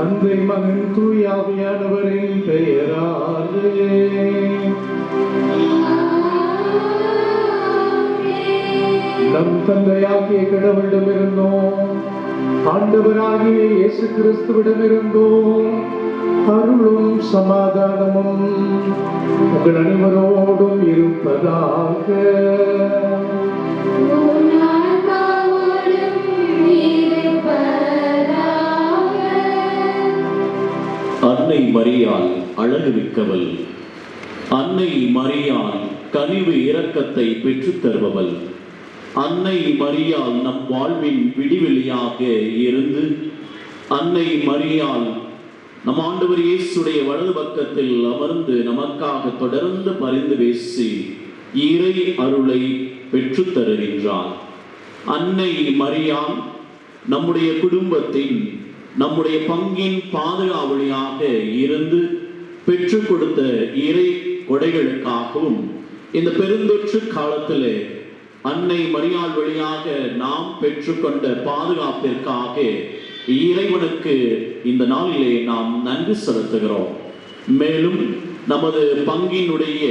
தந்தை மகன் தூயாவியானவரின் பெயராலே. நம் தந்தையாகிய கடவுளிடமிருந்தோம் ஆண்டவராகிய இயேசு கிறிஸ்துவிடமிருந்தோம் அருளும் சமாதானமும் உங்கள் அனைவரோடும் இருப்பதாக. அன்னை மரியாள் அழகு மிக்கவள், அன்னை மரியாள் கனிவு இரக்கத்தை பெற்றுத் தருபவள், அன்னை மரியாள் நம் வாழ்வின் விடிவெளியாக இருந்து அன்னை மரியாள் நம் ஆண்டவர் இயேசுடைய வலது பக்கத்தில் அமர்ந்து நமக்காக தொடர்ந்து பரிந்து பேசி இறை அருளை பெற்றுத் தருகின்றார். அன்னை மரியாள் நம்முடைய குடும்பத்தின் நம்முடைய பங்கின் பாதுகாவலியாக இருந்து பெற்றுக் கொடுத்த இறை கொடைகளுக்காகவும் இந்த பெருந்தொற்று காலத்திலே அன்னை மரியாள் வழியாக நாம் பெற்றுக்கொண்ட பாதுகாப்பிற்காக இறைவனுக்கு இந்த நாளிலே நாம் நன்றி செலுத்துகிறோம். மேலும் நமது பங்கினுடைய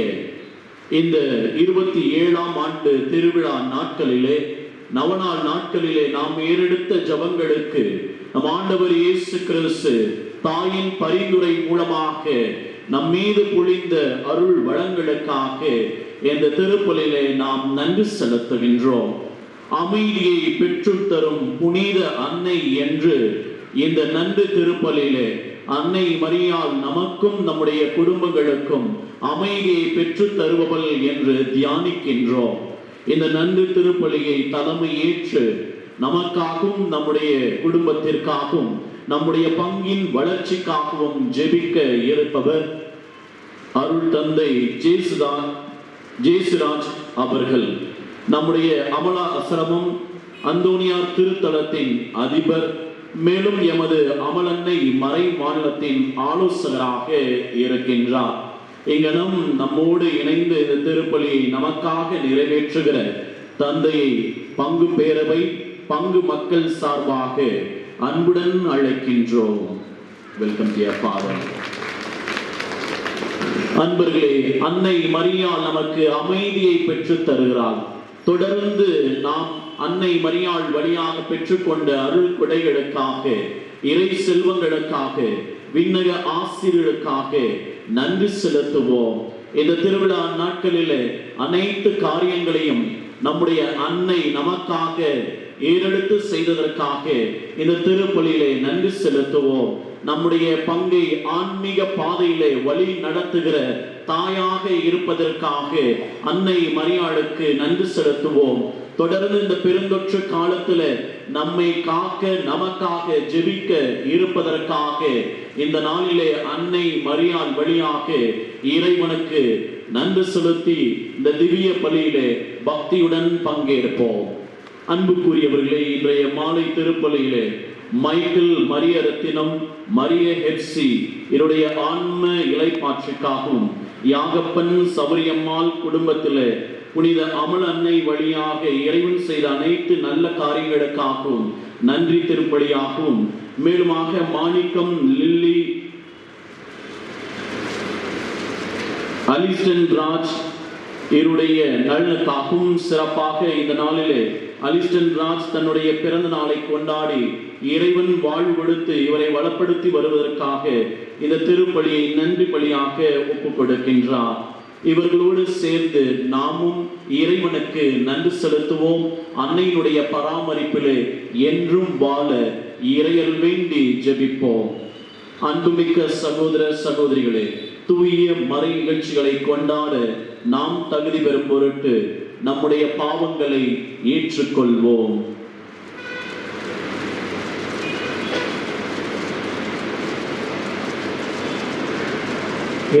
இந்த 27ஆம் ஆண்டு திருவிழா நாட்களிலே நவநாள் நாட்களிலே நாம் ஏறெடுத்த ஜபங்களுக்கு நம் ஆண்டவர் இயேசு கிறிஸ்து தாயின் பரிந்துரை மூலமாக நம் மீது பொழிந்த அருள் வளங்களுக்காக இந்த திருப்பலிலே நாம் நன்றி செலுத்துகின்றோம். அமைதியை பெற்றுத் தரும் புனித அன்னை என்று இந்த நன்றி திருப்பலிலே அன்னை மரியாள் நமக்கும் நம்முடைய குடும்பங்களுக்கும் அமைதியை பெற்றுத் தருபவள் என்று தியானிக்கின்றோம். இந்த நன்றி திருப்பலியை தலைமை ஏற்று நமக்காகவும் நம்முடைய குடும்பத்திற்காகவும் நம்முடைய பங்கின் வளர்ச்சிக்காகவும் ஜெபிக்க இருப்பவர் அருள் தந்தை ஜேசுராஜ் அவர்கள், நம்முடைய அமலா ஆசிரமம் அந்தோனியார் திருத்தலத்தின் அதிபர், மேலும் எமது அமலன்னை மறை மாநிலத்தின் ஆலோசகராக இருக்கின்றார். இங்கனம் நம்மோடு இணைந்து இந்த திருப்பலியை நமக்காக நிறைவேற்றுகிற தந்தையை பங்கு பேரவை பங்கு மக்கள் சார்பாக அன்புடன் அழைக்கின்றோம். Welcome dear father. அன்பர்களே, அன்னை மரியாள் நமக்கு அமைதியை பெற்றுத் தருகிறாள். தொடர்ந்து நாம் அன்னை மரியாள் வழியாக பெற்றுக்கொண்ட அருள் கொடைகளுக்காக, இறை செல்வங்களுக்காக, விண்ணக ஆசிரியர்களுக்காக நன்றி செலுத்துவோம். இந்த திருவிழா நாட்களிலே அனைத்து காரியங்களையும் நம்முடைய அன்னை நமக்காக ஏறெடுத்து செய்ததற்காக இந்த திருப்பலியிலே நன்றி செலுத்துவோம். நம்முடைய பங்கை ஆன்மீக பாதையிலே வழி நடத்துகிற தாயாக இருப்பதற்காக அன்னை மரியாளுக்கு நன்றி செலுத்துவோம். தொடர்ந்து இந்த பெருந்தொற்று காலத்துல நம்மை காக்க நமக்காக ஜெபிக்க இருப்பதற்காக இந்த நாளிலே அன்னை மரியாள் வழியாக இறைவனுக்கு நன்றி செலுத்தி இந்த திவ்ய பலியிலே பக்தியுடன் பங்கேற்போம். அன்புக்குரியவர்களே, இன்றைய மாலை திருப்பலியிலே மைக்கேல் மரிய ரத்தினம் மரிய ஹெப்சி இவருடைய ஆன்ம இலைப்பாற்றுக்காகவும் யாகப்பன் சபரியம்மாள் குடும்பத்திலே புனித அமல அன்னை வழியாக இறைவன் செய்த அனைத்து நல்ல காரியங்களுக்காகவும் நன்றி திருப்பலியாகவும், மேலுமாக மாணிக்கம் லில்லி அலிஸ்டன் ராஜ் இவருடைய நலனுக்காகவும் சிறப்பாக இந்த நாளிலே அலிஸ்டன் ராஜ் தன்னுடைய பிறந்த நாளை கொண்டாடி இறைவன் வாழ்வு கொடுத்து இவரை வளப்படுத்தி வருவதற்காக இந்த திருப்பலியை நன்றி பலியாக ஒப்புக் கொடுக்கின்றார். இவர்களோடு சேர்ந்து நாமும் இறைவனுக்கு நன்றி செலுத்துவோம். அன்னையினுடைய பராமரிப்பிலே என்றும் வாழ இறையல் வேண்டி ஜெபிப்போம். அன்புமிக்க சகோதர சகோதரிகளே, தூய மறை நிகழ்ச்சிகளை கொண்டாட நாம் தகுதி பெறும் பொருட்டு நம்முடைய பாவங்களை ஏற்றுக்கொள்வோம்.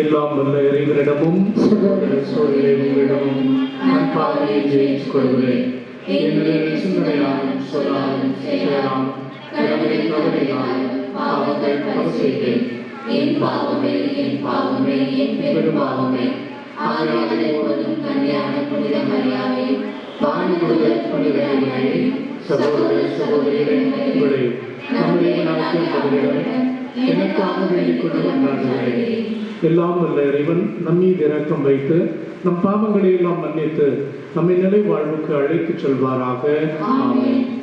எல்லாம் வல்ல இறைவனிடமும் சகோதர சகோதரிகளிடமும் நான் பாவியை ஜெயித்துக் கொள்கிறேன். என்னுடைய சிந்தனையாலும் சொல்லாலும் செயலாலும் கடமையை தவறினாலும் பாவங்கள் பல செய்தேன். என் பாவமே என் பாவமே என் பெரும் பாவமே. ஆராதனை போதும் கன்னியான புனித மரியாதை வானுமுதல் புனிதர்களே, சகோதர சகோதரிகளை நம்முடைய நாட்டின் எனக்காக வேண்டிக் கொள்ளுங்கள். எல்லாம் வல்ல இறைவன் நம்மீது இரக்கம் வைத்து நம் பாவங்களை எல்லாம் மன்னித்து நம்மை நிலை வாழ்வுக்கு அழைத்துச் செல்வாராக. ஆமென்.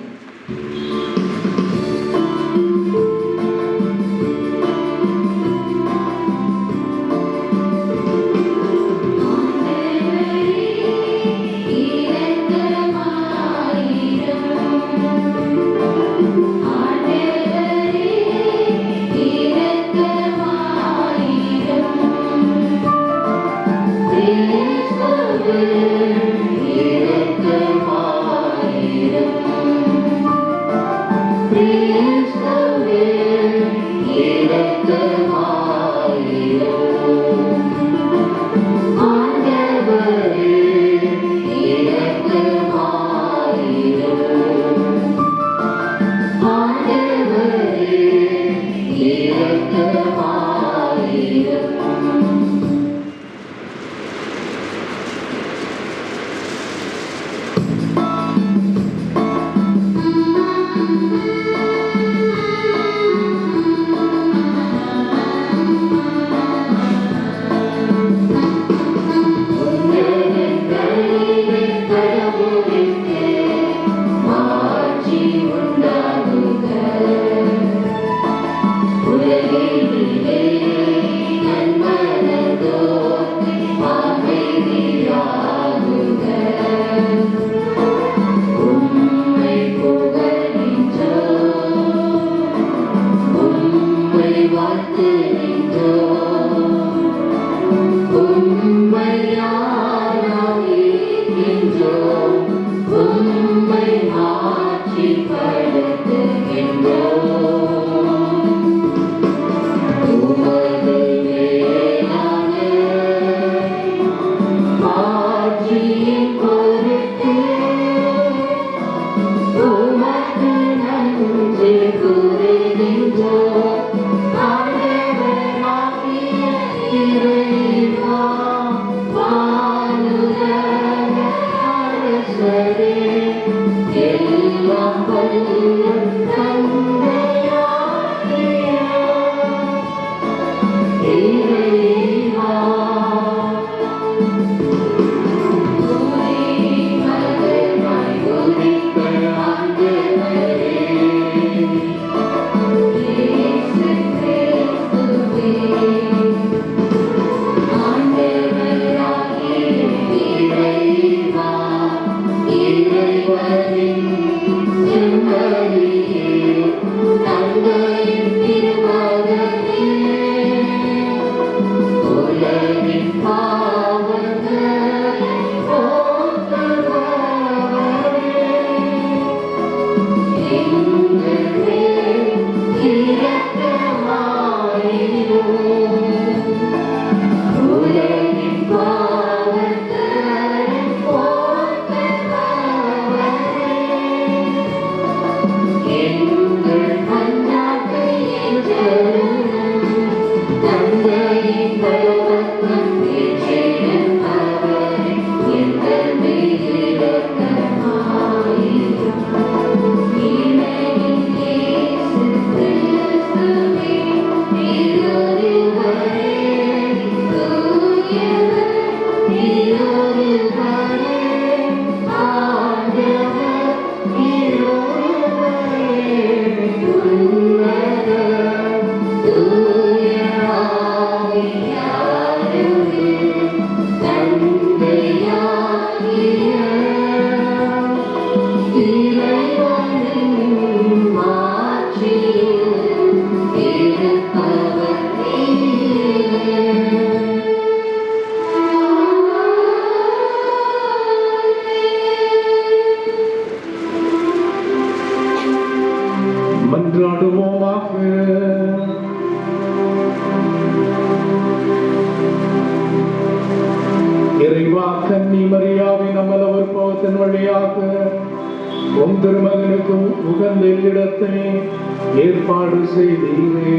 மன்றாடுவோமாக. இறைவா, கன்னி மரியாவின் அமலவர் பாவத்தின் வழியாக உம் திருமகனுக்கு உகந்த இடத்தை ஏற்பாடு செய்தீரே.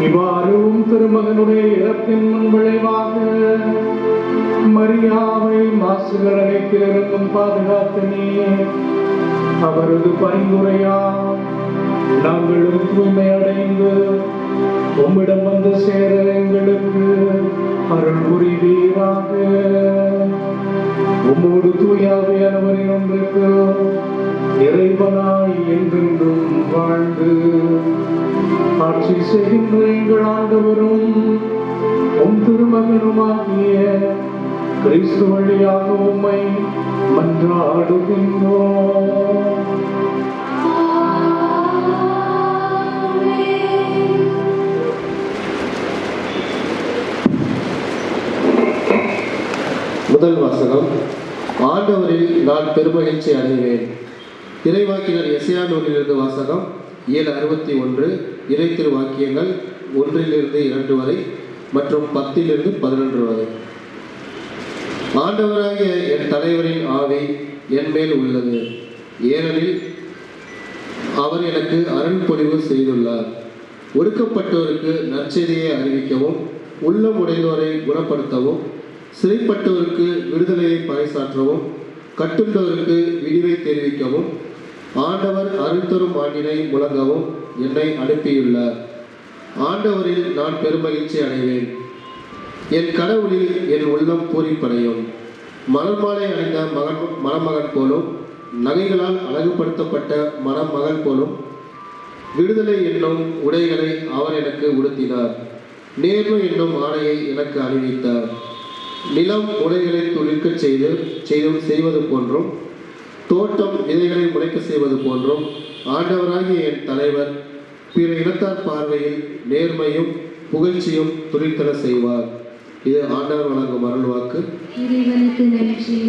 இவ்வாறு உம் திருமகனுடைய இறப்பின் முன் விளைவாக மரியாவை மாசுகள் அனைத்திலிருந்தும் பாதுகாத்து நீ அவரது பரிந்துரையால் நாங்களும் தூய்மை அடைந்து உம்மிடம் வந்து சேர எங்களுக்கு அருள் புரிவீராக. உம்மோடு தூயாவியானவரின் ஒன்றுக்கு இறைவனாய் என்றென்றும் வாழ்ந்து ஆட்சி செய்கின்ற எங்கள் ஆண்டவரும் உம் திருமகனுமாகிய கிறிஸ்து வழியாக உம்மை மன்றாடுகின்றோம். முதல் வாசகம். ஆண்டவரில் நான் பெருமகிழ்ச்சி அடைவேன். இறைவாக்கினர் எசையா நூலிலிருந்து வாசகம். 7:61 இறை திருவாக்கியங்கள் 1-2 வரை மற்றும் 10-11 வரை. ஆண்டவராகிய என் தலைவரின் ஆவி என் மேல் உள்ளது, ஏனெனில் அவர் எனக்கு அருள் பொழிவு செய்துள்ளார். ஒடுக்கப்பட்டோருக்கு நற்செய்தியை அறிவிக்கவும், உள்ளம் உடைந்தோரை குணப்படுத்தவும், சிறைப்பட்டோருக்கு விடுதலையை பறைசாற்றவும், கட்டுண்டோருக்கு விடிவை தெரிவிக்கவும், ஆண்டவர் அருள் தரும் ஆண்டினை முழங்கவும் என்னை அனுப்பியுள்ளார். ஆண்டவரில் நான் பெருமகிழ்ச்சி அடைவேன். என் கடவுளில் என் உள்ளம் பூரிப்படையும். மலர்மாலை அணிந்த மணமகன் போலும், நகைகளால் அழகுபடுத்தப்பட்ட மணமகள் போலும் விடுதலை என்னும் உடைகளை அவர் எனக்கு உடுத்தினார். நேர்மை என்னும் ஆடையை எனக்கு அணிவித்தார். நிலம் உடைகளை துளிர்க்கச் செய்வது போன்றும், தோட்டம் விதைகளை முளைக்க செய்வது போன்றும் ஆண்டவராகிய என் தலைவர் பிற இனத்தார் பார்வையில் நேர்மையும் புகழ்ச்சியும் துளிர்த்தர செய்வார். இது ஆண்டவர் வழங்கும் அருள்வாக்கு. இறைவனுக்கு நன்றி.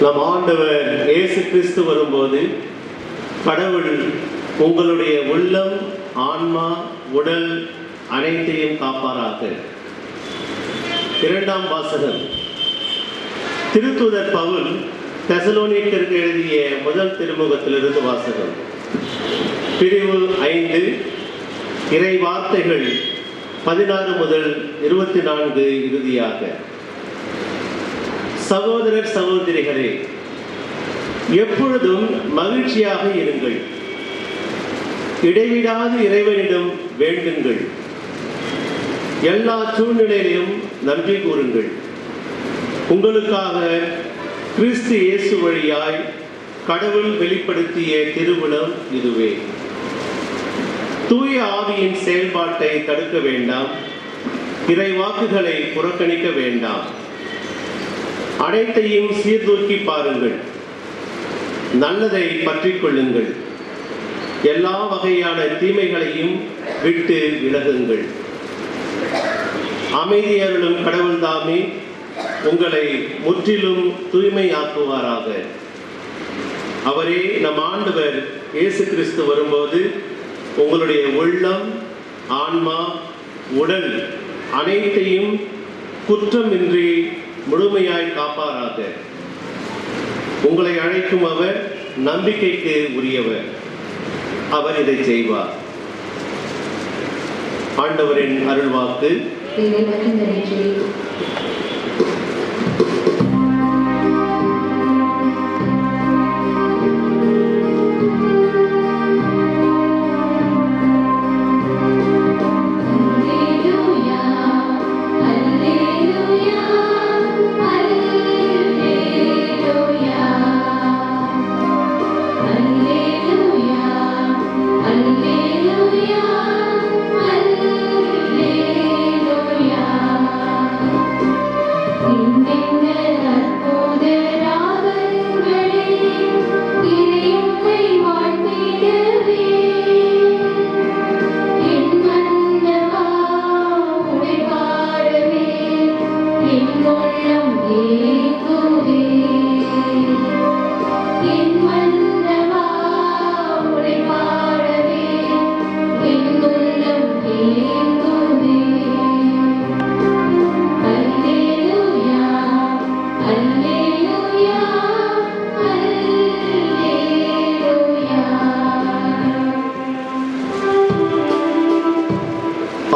நம் ஆண்டவர் இயேசு கிறிஸ்து வரும்போது கடவுள் உங்களுடைய உள்ளம், ஆன்மா, உடல் அனைத்தையும் காப்பாராக. இரண்டாம் வாசகம். திருத்தூதர் பவுல் தெசலோனிக்கருக்கு எழுதிய முதல் திருமுகத்திலிருந்து வாசகம். பிரிவு 5, இறை வார்த்தைகள் 16 முதல் 24 இறுதியாக. சகோதரர் சகோதரிகளே, எப்பொழுதும் மகிழ்ச்சியாக இருங்கள், இடைவிடாது இறைவனிடம் வேண்டுங்கள், எல்லா சூழ்நிலையிலும் நன்றி கூறுங்கள். உங்களுக்காக கிறிஸ்து இயேசு வழியாய் கடவுள் வெளிப்படுத்திய திருவுளம் இதுவே. தூய ஆவியின் செயல்பாட்டை தடுக்க வேண்டாம், இறை வாக்குகளை புறக்கணிக்க வேண்டாம். அனைத்தையும் சீர்தூக்கி பாருங்கள், நல்லதை பற்றிக் கொள்ளுங்கள், எல்லா வகையான தீமைகளையும் விட்டு விலகுங்கள். அமைதி அருளும் கடவுள் தாமே உங்களை முற்றிலும் தூய்மையாக்குவாராக. அவரே நம் ஆண்டவர் இயேசு கிறிஸ்து வரும்போது உங்களுடைய உள்ளம், ஆன்மா, உடல் அனைத்தையும் குற்றமின்றி முழுமையாய் காப்பாராக. உங்களை அழைக்கும் அவர் நம்பிக்கைக்கு உரியவர், அவர் இதை செய்வார். ஆண்டவரின் அருள்வாக்கு.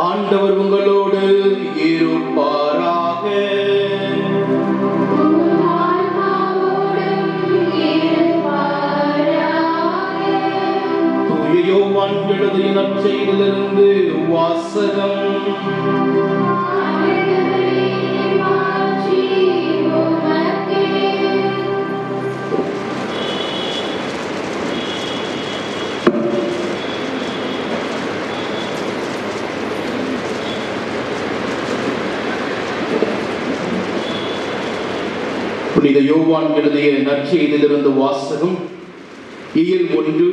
ஆண்டவர் உங்களோடு இருப்பாராக. தூய யோவான் எழுதிய நற்செய்தியிலிருந்து வாசகம். புனித யோவான் எழுதிய நற்செய்தியிலிருந்து வாசகம். இயல் 1,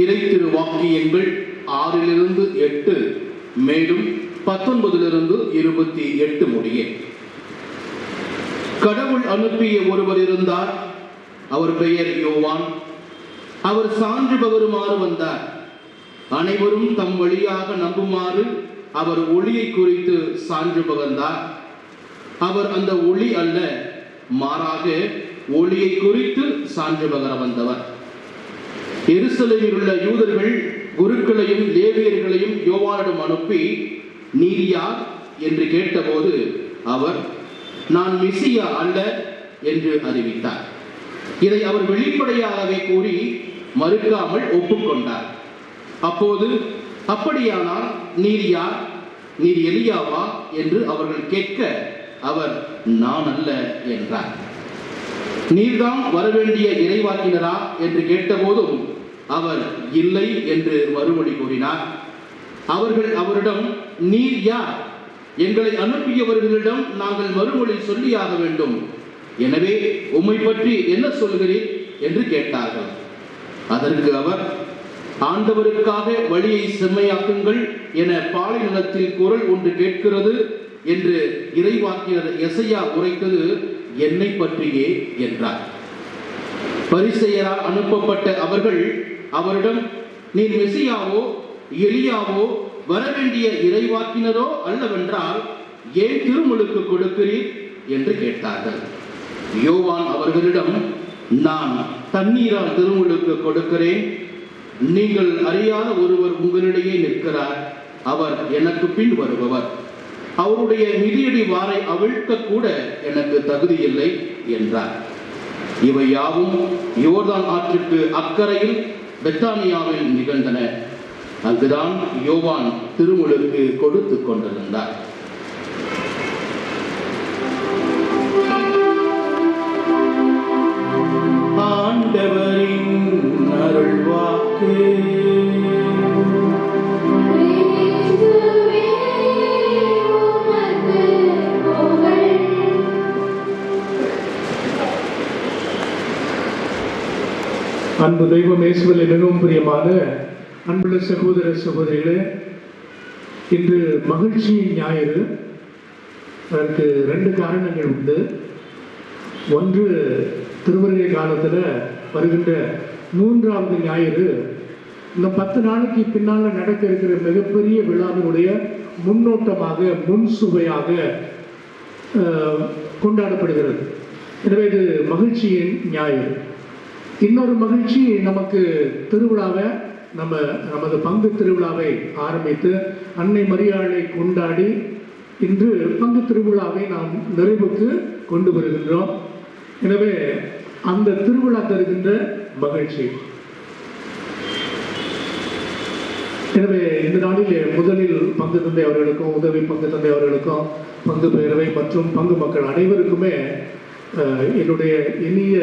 இறை திரு வாக்கியங்கள் 6-8, மேலும் 19 28 முடிய. கடவுள் அனுப்பிய ஒருவர் இருந்தார், அவர் பெயர் யோவான். அவர் சான்று பகருமாறு வந்தார், அனைவரும் தம் வழியாக நம்புமாறு அவர் ஒளியை குறித்து சான்று பகர்ந்தார். அவர் அந்த ஒளி அல்ல, மாறாக ஒளியை குறித்து சான்று பகர வந்தவர். எருசலேமில் உள்ள யூதர்கள் குருக்களையும் லேவியர்களையும் யோவானிடம் அனுப்பி, நீர் யார் என்று கேட்டபோது அவர், நான் மெசியா அல்ல என்று அறிவித்தார். இதை அவர் வெளிப்படையாகவே கூறி மறுக்காமல் ஒப்புக்கொண்டார். அப்போது, அப்படியானால் நீர் யார், நீர் எலியாவா என்று அவர்கள் கேட்க அவர், நான் அல்ல என்றார். நீர்தான் வரவேண்டிய இறைவாக்கினரா என்று கேட்டபோதும் அவர் இல்லை என்று மறுமொழி கூறினார். அவர்கள் அவரிடம், நீர் யார், எங்களை அனுப்பியவர்களிடம் நாங்கள் மறுமொழி சொல்லியாக வேண்டும், எனவே உம்மை பற்றி என்ன சொல்கிறீர் என்று கேட்டார்கள். அதற்கு அவர், ஆண்டவருக்காக வழியை செம்மையாக்குங்கள் என பாலைநிலத்தில் குரல் ஒன்று கேட்கிறது என்று இறைவாக்கினர் எசையா உரைத்தது என்னை பற்றியே என்றார். பரிசேயரால் அனுப்பப்பட்ட அவர்கள் அவரிடம், நீர் மெசியாவோ எலியாவோ வரவேண்டிய இறைவாக்கினரோ அல்லவென்றால் ஏன் திருமுழுக்கு கொடுக்கிறீர் என்று கேட்டார்கள். யோவான் அவர்களிடம், நான் தண்ணீரால் திருமுழுக்கு கொடுக்கிறேன், நீங்கள் அறியாத ஒருவர் உங்களிடையே நிற்கிறார், அவர் எனக்கு பின் வருபவர், அவருடைய மிதியடி வாரை அவிழ்க்க கூட எனக்கு தகுதி இல்லை என்றார். இவை யாவும் யோர்தான் ஆற்றுக்கு அக்கறையில் பெத்தானியாவில் நிகழ்ந்தன. அங்குதான் யோவான் திருமுழுக்கு கொடுத்து கொண்டிருந்தார். ஆண்டவரின் அருள்வாக்கு. அன்பு தெய்வம் இயேசுவில் மிகவும் பிரியமான அன்புள்ள சகோதர சகோதரிகளே, இன்று மகிழ்ச்சியின் ஞாயிறு. அதற்கு 2 காரணங்கள் உண்டு. ஒன்று, திருவருகை காலத்தில் வருகின்ற 3வது ஞாயிறு இந்த 10 நாளைக்கு பின்னால் நடக்க இருக்கிற மிகப்பெரிய விழாவினுடைய முன்னோட்டமாக, முன் சுவையாக கொண்டாடப்படுகிறது. எனவே இது மகிழ்ச்சியின் ஞாயிறு. இன்னொரு மகிழ்ச்சி, நமக்கு திருவிழாவை நமது பங்கு திருவிழாவை ஆரம்பித்து அன்னை மரியாளை கொண்டாடி இன்று பங்கு திருவிழாவை நாம் நிறைவுக்கு கொண்டு வருகின்றோம். எனவே அந்த திருவிழா தருகின்ற மகிழ்ச்சி. எனவே இந்த நாளில் முதலில் பங்கு தந்தை அவர்களுக்கும், உதவி பங்கு தந்தை அவர்களுக்கும், பங்கு பேரவை மற்றும் பங்கு மக்கள் அனைவருக்குமே என்னுடைய இனிய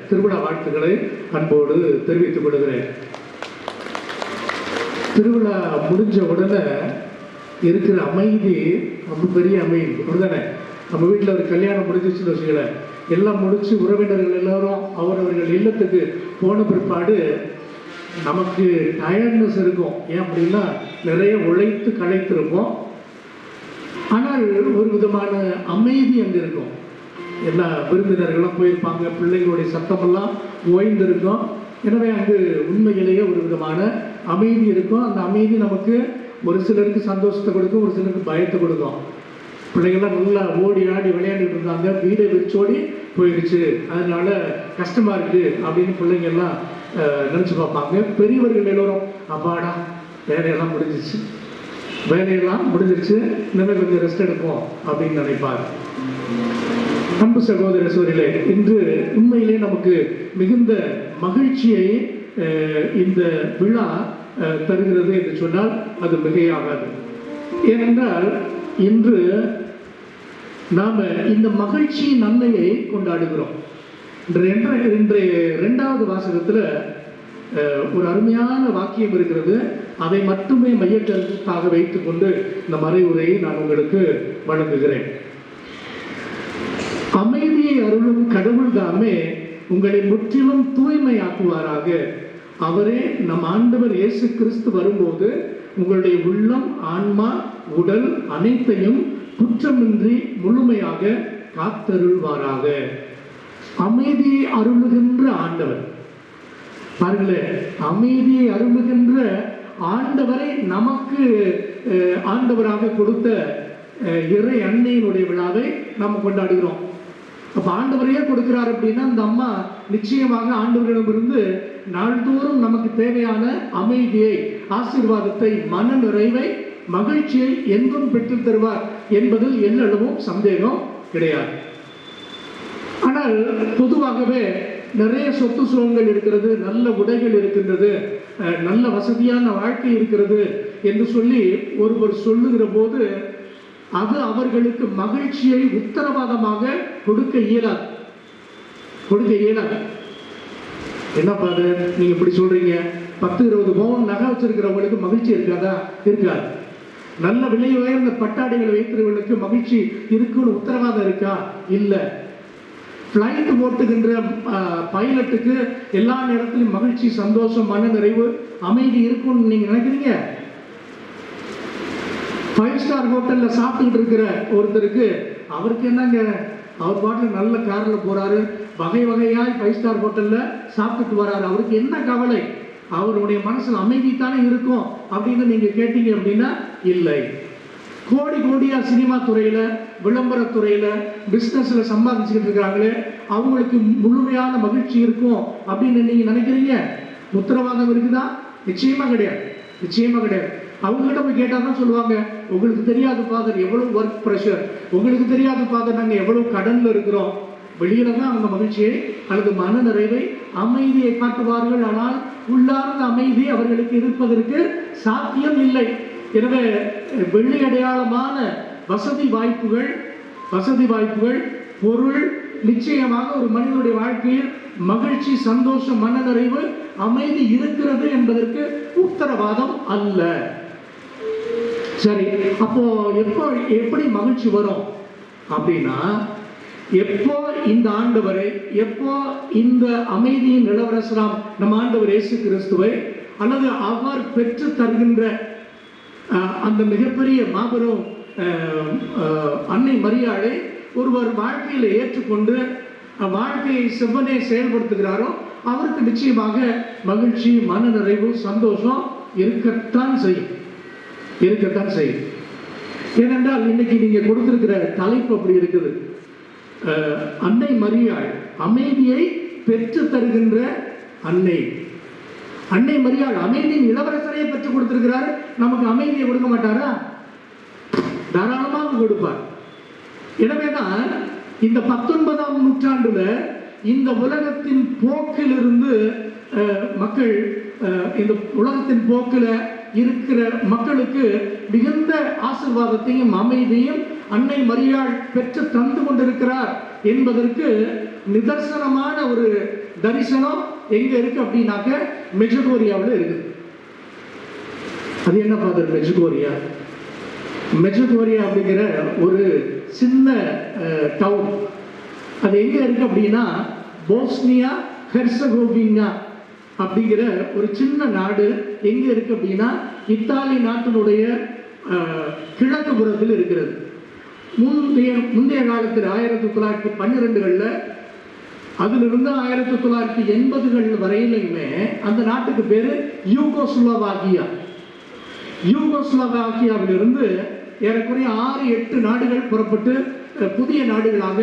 திருவிழா வாழ்த்துக்களை அன்போடு தெரிவித்துக் கொள்கிறேன். திருவிழா முடிஞ்ச உடனே இருக்கிற அமைதி ரொம்ப பெரிய அமைதி அப்படிதானே. நம்ம வீட்டில் ஒரு கல்யாணம் முடிஞ்சிச்சுன்னு வச்சுக்கல, எல்லாம் முடிச்சு உறவினர்கள் எல்லாரும் அவரவர்கள் இல்லத்துக்கு போன பிற்பாடு நமக்கு டயர்ட்னஸ் இருக்கும். ஏன் அப்படின்னா நிறைய உழைத்து களைத்திருப்போம். ஆனால் ஒரு விதமான அமைதி அங்கே இருக்கும். எல்லா விருந்தினர்களும் போயிருப்பாங்க, பிள்ளைகளுடைய சத்தமெல்லாம் ஓய்ந்திருக்கும். எனவே அங்கு உண்மையிலேயே ஒரு விதமான அமைதி இருக்கும். அந்த அமைதி நமக்கு ஒரு சிலருக்கு சந்தோஷத்தை கொடுக்கும், ஒரு சிலருக்கு பயத்தை கொடுக்கும். பிள்ளைங்கள்லாம் நல்லா ஓடி ஆடி விளையாண்டுட்டு இருந்தாங்க, வீடை விரிச்சோடி போயிடுச்சு, அதனால கஷ்டமாக இருக்குது அப்படின்னு பிள்ளைங்கள்லாம் நினச்சி பார்ப்பாங்க. பெரியவர்கள் எல்லோரும், அப்பாடா வேலையெல்லாம் முடிஞ்சிருச்சு, இனிமேல் கொஞ்சம் ரெஸ்ட் எடுப்போம் அப்படின்னு நினைப்பார். அன்பு சகோதர சோதரிகளே, இன்று உண்மையிலே நமக்கு மிகுந்த மகிழ்ச்சியை இந்த விழா தருகிறது என்று சொன்னால் அது மிகையாகாது. ஏனென்றால் இன்று நாம் இந்த மகிழ்ச்சி நன்மையை கொண்டாடுகிறோம். இன்றைய 2வது வாசகத்தில் ஒரு அருமையான வாக்கியம் இருக்கிறது. அதை மட்டுமே மையக்கருத்தாக வைத்துக் கொண்டு இந்த மறைவுரையை நான் உங்களுக்கு வழங்குகிறேன். அமைதியை அருளும் கடவுள் தாமே உங்களை முற்றிலும் தூய்மையாக்குவாராக. அவரே நம் ஆண்டவர் இயேசு கிறிஸ்து வரும்போது உங்களுடைய உள்ளம், ஆன்மா, உடல் அனைத்தையும் குற்றமின்றி முழுமையாக காத்தருள்வாராக. அமைதியை அருளுகின்ற ஆண்டவர் பாருங்களேன், அமைதியை அருளுகின்ற ஆண்டவரை நமக்கு ஆண்டவராக கொடுத்த இறை அன்னையினுடைய விழாவை நாம் கொண்டாடுகிறோம். அப்ப ஆண்டவரையே கொடுக்கிறார் அப்படின்னா அந்த அம்மா நிச்சயமாக ஆண்டவரிடமிருந்து நாள்தோறும் நமக்கு தேவையான அமைதியை, ஆசீர்வாதத்தை, மன நிறைவை, மகிழ்ச்சியை என்றும் பெற்று தருவார் என்பதில் எல்லளவும் சந்தேகம் கிடையாது. ஆனால் பொதுவாகவே நிறைய சொத்து சுகங்கள் இருக்கிறது, நல்ல உடைகள் இருக்கின்றது, நல்ல வசதியான வாழ்க்கை இருக்கிறது என்று சொல்லி ஒருவர் சொல்லுகிற போது அது அவர்களுக்கு மகிழ்ச்சியை உத்தரவாதமாக கொடுக்க இயலாது. என்ன பாரு நீங்க இப்படி சொல்றீங்க, 10-20 பவுன் நகை வச்சிருக்கிறவங்களுக்கு மகிழ்ச்சி இருக்காதா? இருக்காது. நல்ல விலை உயர்ந்த பட்டாடைகளை வைக்கிறவர்களுக்கு மகிழ்ச்சி இருக்குன்னு உத்தரவாதம் இருக்கா? இல்லை. ஃப்ளைட் ஓட்டுகின்ற பைலட்டுக்கு எல்லா நேரத்திலும் மகிழ்ச்சி, சந்தோஷம், மன நிறைவு, அமைதி இருக்கும்னு நீங்க நினைக்கிறீங்க? 5 ஸ்டார் ஹோட்டல்ல சாப்பிட்டு இருக்கிற ஒருத்தருக்கு அவருக்கு என்னங்க அவர் பாட்டில் நல்ல காரில் போகிறாரு, வகை வகையாய் 5 ஸ்டார் ஹோட்டலில் சாப்பிட்டுட்டு வராரு. அவருக்கு என்ன கவலை? அவருடைய மனசில் அமைதி தானே இருக்கும் அப்படின்னு நீங்கள் கேட்டீங்க அப்படின்னா இல்லை. கோடி கோடியாக சினிமா துறையில், விளம்பரத்துறையில், பிஸ்னஸில் சம்பாதிச்சுக்கிட்டு இருக்கிறாங்களே, அவங்களுக்கு முழுமையான மகிழ்ச்சி இருக்கும் அப்படின்னு நீங்கள் நினைக்கிறீங்க? உத்தரவாதம் இருக்குதா? நிச்சயமாக கிடையாது, நிச்சயமாக கிடையாது. அவங்ககிட்ட போய் கேட்டால் தான் சொல்லுவாங்க, உங்களுக்கு தெரியாது ஃபாதர் எவ்வளோ ஒர்க் ப்ரெஷர், உங்களுக்கு தெரியாது ஃபாதர் நாங்கள் எவ்வளோ கடனில் இருக்கிறோம். வெளியில தான் அவங்க மகிழ்ச்சியை அல்லது மன நிறைவை, அமைதியை காட்டுவார்கள். ஆனால் உள்ளார்ந்த அமைதி அவர்களுக்கு இருப்பதற்கு சாத்தியம் இல்லை. எனவே வெள்ளி அடையாளமான வசதி வாய்ப்புகள், பொருள் நிச்சயமாக ஒரு மனிதனுடைய வாழ்க்கையில் மகிழ்ச்சி, சந்தோஷம், மனநிறைவு, அமைதி இருக்கிறது என்பதற்கு உத்தரவாதம் அல்ல. சரி, அப்போ எப்படி மகிழ்ச்சி வரும் அப்படின்னா, எப்போ இந்த ஆண்டவரை, எப்போ இந்த அமைதியின் இளவரசராம் நம் ஆண்டவர் இயேசு கிறிஸ்துவை அல்லது அவர் பெற்று தருகின்ற அந்த மிகப்பெரிய மாபெரும் அன்னை மரியாளை ஒருவர் வாழ்க்கையில் ஏற்றுக்கொண்டு வாழ்க்கையை செவ்வனே செயல்படுத்துகிறாரோ அவருக்கு நிச்சயமாக மகிழ்ச்சி, மன நிறைவு, சந்தோஷம் இருக்கத்தான் செய்யும். ஏனென்றால் இன்னைக்கு நீங்க கொடுத்திருக்கிற தலைப்பு அப்படி இருக்குது. அன்னை மரியாள் அமைதியை பெற்று தருகின்ற அன்னை. அன்னை மரியாள் அமைதியின் இளவரசரையே பெற்றுக் கொடுத்திருக்கிறார். நமக்கு அமைதியை கொடுக்க மாட்டாரா? தாராளமாக கொடுப்பார். எனவேதான் இந்த 19ஆம் நூற்றாண்டுல இந்த உலகத்தின் போக்கிலிருந்து மக்கள், இந்த உலகத்தின் போக்கில் இருக்கிற மக்களுக்கு மிகுந்த ஆசீர்வாதத்தையும் அமைதியும் அன்னை மரியாள் பெற்று தந்து கொண்டிருக்கிறார் என்பதற்கு நிதர்சனமான ஒரு தரிசனம் எங்க இருக்கு அப்படின்னாக்க மெஜகோரியாவில் இருக்குது. அது என்ன ஃபாதர் மெஜகோரியா? மெஜகோரியா அப்படிங்கிற ஒரு சின்ன டவுன். அது எங்க இருக்கு அப்படின்னா போஸ்னியா ஹெர்சகோவினா அப்படிங்கிற ஒரு சின்ன நாடு எங்க இருக்கு அப்படின்னா இத்தாலி நாட்டினுடைய கிழக்கு புறத்தில் இருக்கிறது. முந்தைய காலத்தில் 1912களில் அதிலிருந்து 1980கள் வரையிலுமே அந்த நாட்டுக்கு பேரு யூகோஸ்லோவாகியா. யூகோஸ்லோவாகியாவிலிருந்து ஏறக்குறைய 6-8 நாடுகள் புறப்பட்டு புதிய நாடுகளாக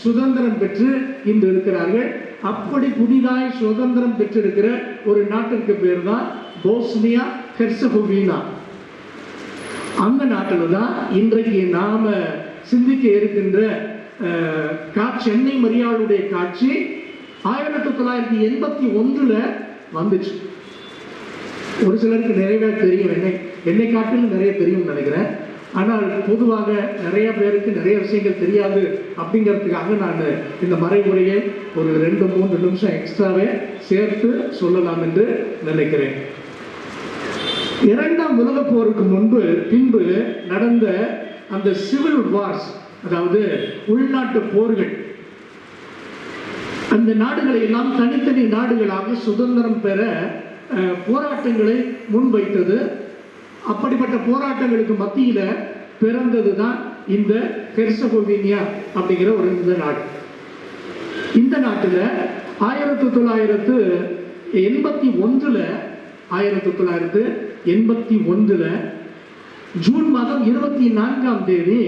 சுதந்திரம் பெற்று இன்று இருக்கிறார்கள். அப்படி புதிதாய் சுதந்திரம் பெற்றிருக்கிற ஒரு நாட்டிற்கு பேர் தான் போஸ்னியா ஹெர்சகோவினா. அந்த நாட்டில் தான் இன்றைக்கு நாம சிந்திக்க இருக்கின்ற சென்னை மரியாளுடைய காட்சி 1981ல் வந்துச்சு. ஒரு சிலருக்கு நிறைய தெரியும், என்னை காட்டிலும் நிறைய தெரியும் நினைக்கிறேன். ஆனால் பொதுவாக நிறைய பேருக்கு நிறைய விஷயங்கள் தெரியாது. அப்படிங்கிறதுக்காக நான் இந்த மறைமுறையை ஒரு 2-3 நிமிஷம் எக்ஸ்ட்ராவே சேர்த்து சொல்லலாம் என்று நினைக்கிறேன். 2ஆம் உலகப் போருக்கு பின்பு நடந்த அந்த சிவில் வார்ஸ், அதாவது உள்நாட்டு போர்கள், அந்த நாடுகளை எல்லாம் தனித்தனி நாடுகளாக சுதந்திரம் பெற போராட்டங்களை முன்வைத்தது. அப்படிப்பட்ட போராட்டங்களுக்கு மத்தியில பிறந்தது தான் இந்த ஹெர்சகோவினா அப்படிங்கிற ஒரு இந்த நாடு. இந்த நாட்டில் 1981 ஜூன் மாதம் 24ஆம் தேதி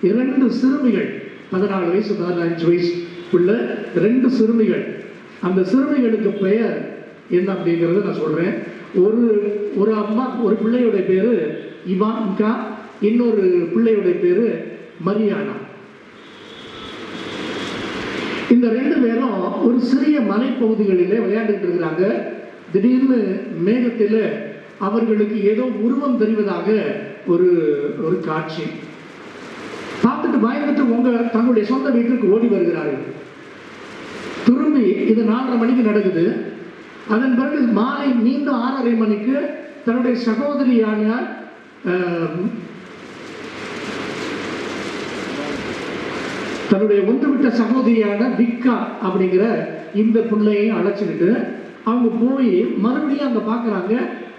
2 சிறுமிகள், 14 வயசு 15 வயசு உள்ள 2 சிறுமிகள், அந்த சிறுமிகளுக்கு பெயர் என்ன அப்படிங்கிறத நான் சொல்றேன். ஒரு அம்மா, ஒரு பிள்ளையுடைய பேரு இவான்கா, இன்னொரு பிள்ளையுடைய பேரு மரியானா. இந்த 2 பேரும் ஒரு சிறிய மலைப்பகுதிகளிலே விளையாண்டுட்டு இருக்கிறாங்க. திடீர்னு மேகத்தில் அவர்களுக்கு ஏதோ உருவம் தெரிவதாக ஒரு காட்சி. பார்த்துட்டு பயந்துட்டு தங்களுடைய சொந்த வீட்டிற்கு ஓடி வருகிறார்கள். திரும்பி இது 4:30 மணிக்கு நடக்குது. அதன் பிறகு மாலை மீண்டும் 6:30 மணிக்கு தன்னுடைய சகோதரியான தன்னுடைய ஒன்றுவிட்ட சகோதரியான விக்கா அப்படிங்கிற இந்த பிள்ளையை அழைச்சிக்கிட்டு அவங்க போய் மறுபடியும் அங்கே பார்க்குறாங்க.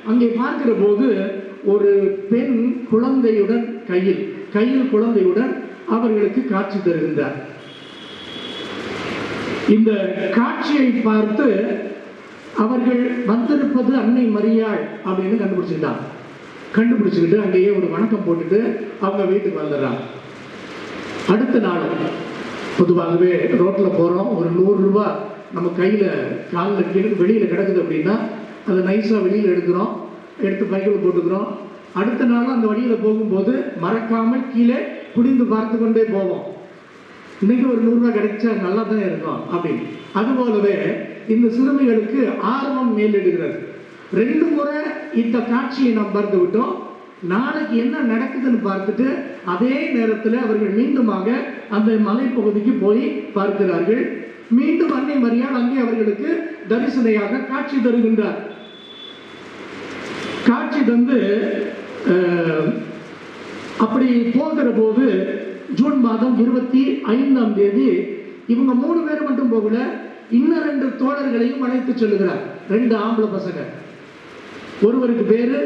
அங்கே பார்க்கிற போது ஒரு பெண் குழந்தையுடன் கையில் குழந்தையுடன் அவர்களுக்கு காட்சி தருகின்றார். இந்த காட்சியை பார்த்து அவர்கள் வந்திருப்பது அன்னை மரியாள் அப்படின்னு கண்டுபிடிச்சுக்கிட்டு அங்கேயே ஒரு வணக்கம் போட்டுட்டு அவங்க வீட்டுக்கு வந்துடுறாங்க. அடுத்த நாள் பொதுவாகவே ரோட்டில் போகிறோம், ஒரு 100 ரூபாய் நம்ம கையில் காலில் கீழே வெளியில் கிடக்குது அப்படின்னா அதை நைஸாக வெளியில் எடுத்து பைக்கில் போட்டுக்கிறோம். அடுத்த நாள் அந்த வழியில் போகும்போது மறக்காமல் கீழே குனிந்து பார்த்து கொண்டே போவோம். இன்னைக்கு ஒரு 100 ரூபாய் கிடைச்சா நல்லா தான் இருக்கும் அப்படின்னு. அதுபோலவே இந்த சிறுமிகளுக்கு ஆர்வம் மேலிடுகிறது. 2 முறை இந்த காட்சியை நாம் பார்த்து விட்டோம். நாளைக்கு என்ன நடக்குதுன்னு பார்த்துட்டு அதே நேரத்தில் அவர்கள் மீண்டுமாக அந்த மலைப்பகுதிக்கு போய் பார்க்கிறார்கள். மீண்டும் அன்னை மரியாள் அங்கே அவர்களுக்கு தரிசனையாக காட்சி தருகின்றார். காட்சி தந்து அப்படி போகிற போது ஜூன் மாதம் 25ஆம் தேதி இவங்க 3 பேர் மட்டும் போகல, இன்னும் 2 தோழர்களையும் அழைத்து செல்லுகிறார். 2 ஆம்பளை பசங்க. ஒருவருக்கு பேரு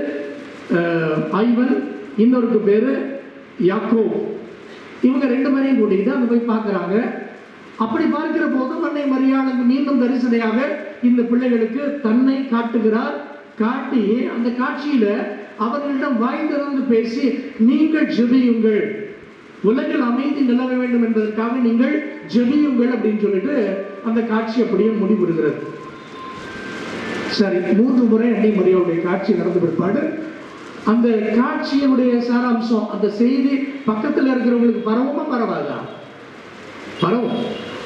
ஐவன், இன்னொருக்கு பேரு யாக்கோப். இவங்க 2 பேரையும் கூட்டிக்கிட்டு அங்க போய் பார்க்குறாங்க. அப்படி பார்க்கிற போது அன்னை மரியாள் அங்கு மீண்டும் தரிசனையாக இந்த பிள்ளைகளுக்கு தன்னை காட்டுகிறார். காட்டி அந்த காட்சியில அவர்களிடம் வாய் திறந்து பேசி, நீங்கள் ஜெபியுங்கள், உலகில் அமைதி நிலவ வேண்டும் என்பதற்காக நீங்கள் ஜெபியுங்கள் அப்படின்னு சொல்லிட்டு அந்த காட்சி அப்படியே முடிவுறுகிறது. சரி, 3 முறை அன்னை மரியாளுடைய காட்சி நடந்த பிற்பாடு அந்த காட்சியினுடைய சாராம்சம், அந்த செய்தி பக்கத்தில் இருக்கிறவங்களுக்கு பரவுமா பரவாதா? பரவும்.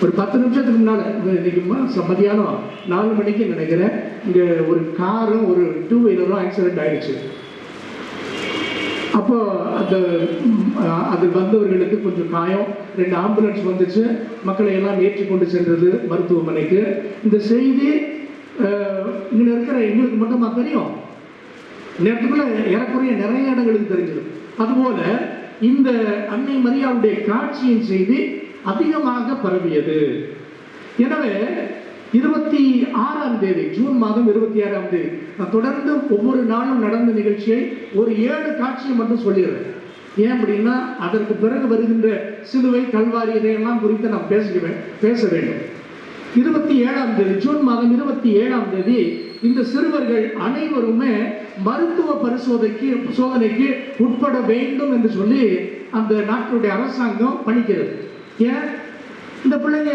ஒரு 10 நிமிஷத்துக்கு முன்னால, இன்னைக்கு மதியானம் 4 மணிக்கு நினைக்கிறேன், இங்க ஒரு காரும் ஒரு 2 வீலரும் ஆக்சிடென்ட் ஆயிடுச்சு. அப்போ அது வந்தவர்களுக்கு கொஞ்சம் காயம். 2 ஆம்புலன்ஸ் வந்துச்சு, மக்களை எல்லாம் ஏற்றி கொண்டு சென்றது மருத்துவமனைக்கு. இந்த செய்தி இங்க இருக்கிற எங்களுக்கு மட்டுமா தெரியும்? நேரத்துக்குள்ள ஏறக்குறைய நிறைய இடங்களுக்கு தெரிஞ்சிடும். அதுபோல இந்த அன்னை மரியாளுடைய காட்சியின் செய்தி அதிகமாக பரவியது. எனவே 26ஆம் தேதி, ஜூன் மாதம் 26ஆம் தேதி, நான் தொடர்ந்து ஒவ்வொரு நாளும் நடந்த நிகழ்ச்சியை ஒரு 7 காட்சியை மட்டும் சொல்லிடுறேன். ஏன் அப்படின்னா அதற்கு பிறகு வருகின்ற சிலுவை, கல்வாரி, இதையெல்லாம் குறித்து நாம் பேச வேண்டும். 27ஆம் தேதி, ஜூன் மாதம் 27ஆம் தேதி இந்த சிறுவர்கள் அனைவருமே மருத்துவ சோதனைக்கு உட்பட வேண்டும் என்று சொல்லி அந்த நாட்டுடைய அரசாங்கம் பணிக்கிறது. ஏன்? இந்த பிள்ளைங்க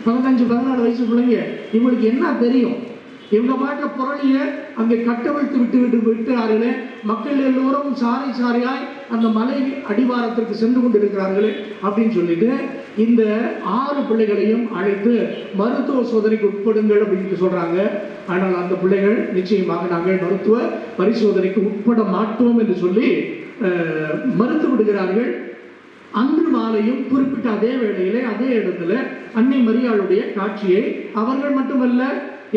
15-14 வயசு பிள்ளைங்க, இவங்களுக்கு என்ன தெரியும்? இவங்க பாட்ட பொருளிய அங்கே கட்டவிழ்த்து விட்டார்களே, மக்கள் எல்லோரும் சாரையாய் அந்த மலை அடிவாரத்திற்கு சென்று கொண்டு இருக்கிறார்களே அப்படின்னு சொல்லிட்டு இந்த 6 பிள்ளைகளையும் அழைத்து மருத்துவ சோதனைக்கு உட்படுங்கள் அப்படின்னு சொல்றாங்க. ஆனால் அந்த பிள்ளைகள் நிச்சயமாக நாங்கள் மருத்துவ பரிசோதனைக்கு உட்பட மாட்டோம் என்று சொல்லி மறுத்து விடுகிறார்கள். அன்று மாலையும் குறிப்பிட்ட அதே வேளையிலே அதே இடத்துல அன்னை மரியாளுடைய காட்சியை அவர்கள் மட்டுமல்ல,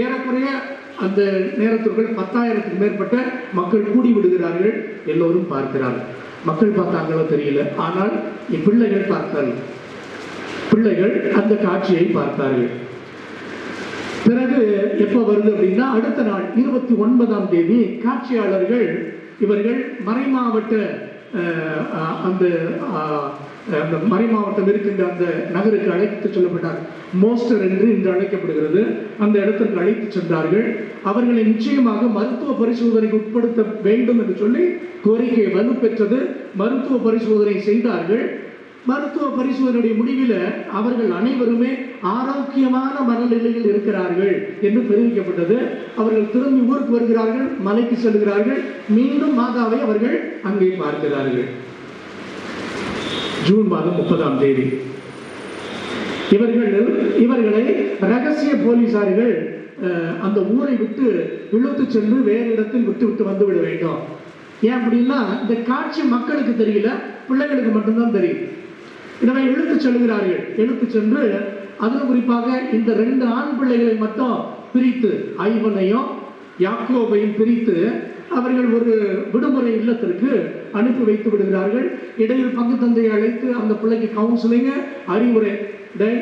ஏறக்குறைய அந்த நேரத்திற்குள் 10,000க்கும் மேற்பட்ட மக்கள் கூடி விடுகிறார்கள். எல்லோரும் பார்க்கிறார்கள். மக்கள் பார்த்தாங்களோ தெரியல, ஆனால் பிள்ளைகள் பார்த்தார்கள். பிள்ளைகள் அந்த காட்சியை பார்த்தார்கள். பிறகு எப்போ வருது அப்படின்னா அடுத்த நாள் 29ஆம் தேதி காட்சியாளர்கள் இவர்கள் மறைமாவட்ட அந்த மறைமாவட்டம் இருக்கின்ற அந்த நகருக்கு அழைத்து செல்லப்பட்டார். மோஸ்டர் என்று இன்று அழைக்கப்படுகிறது. அந்த இடத்திற்கு அழைத்து சென்றார்கள். அவர்களை நிச்சயமாக மருத்துவ பரிசோதனைக்கு உட்படுத்த வேண்டும் என்று சொல்லி கோரிக்கை வலுப்பெற்றது. மருத்துவ பரிசோதனை செய்தார்கள். மருத்துவ பரிசோதனையுடைய முடிவில் அவர்கள் அனைவருமே ஆரோக்கியமான மனநிலையில் இருக்கிறார்கள் என்று தெரிவிக்கப்பட்டது. அவர்கள் திரும்பி ஊருக்கு வருகிறார்கள், மலைக்கு செல்கிறார்கள். மீண்டும் மாதாவை அவர்கள் அங்கே பார்க்கிறார்கள். ஜூன் மாதம் 30ஆம் தேதி இவர்களை ரகசிய போலீசார்கள் அந்த ஊரை விட்டு இழுத்து சென்று வேறு இடத்தில் விட்டு வந்துவிட வேண்டும். ஏன் அப்படின்னா இந்த காட்சி மக்களுக்கு தெரியல, பிள்ளைகளுக்கு மட்டும்தான் தெரியும். எனவே இழுத்து செல்கிறார்கள். இழுத்து சென்று அதுவும் குறிப்பாக இந்த 2 ஆண் பிள்ளைகளை மட்டும் பிரித்து, ஐவனையும் யாக்கோபையும் பிரித்து அவர்கள் ஒரு விடுமுறை இல்லத்திற்கு அனுப்பி வைத்து விடுகிறார்கள். இடையில் பங்கு தந்தையை அழைத்து அந்த பிள்ளைக்கு கவுன்சிலிங், அறிவுரை,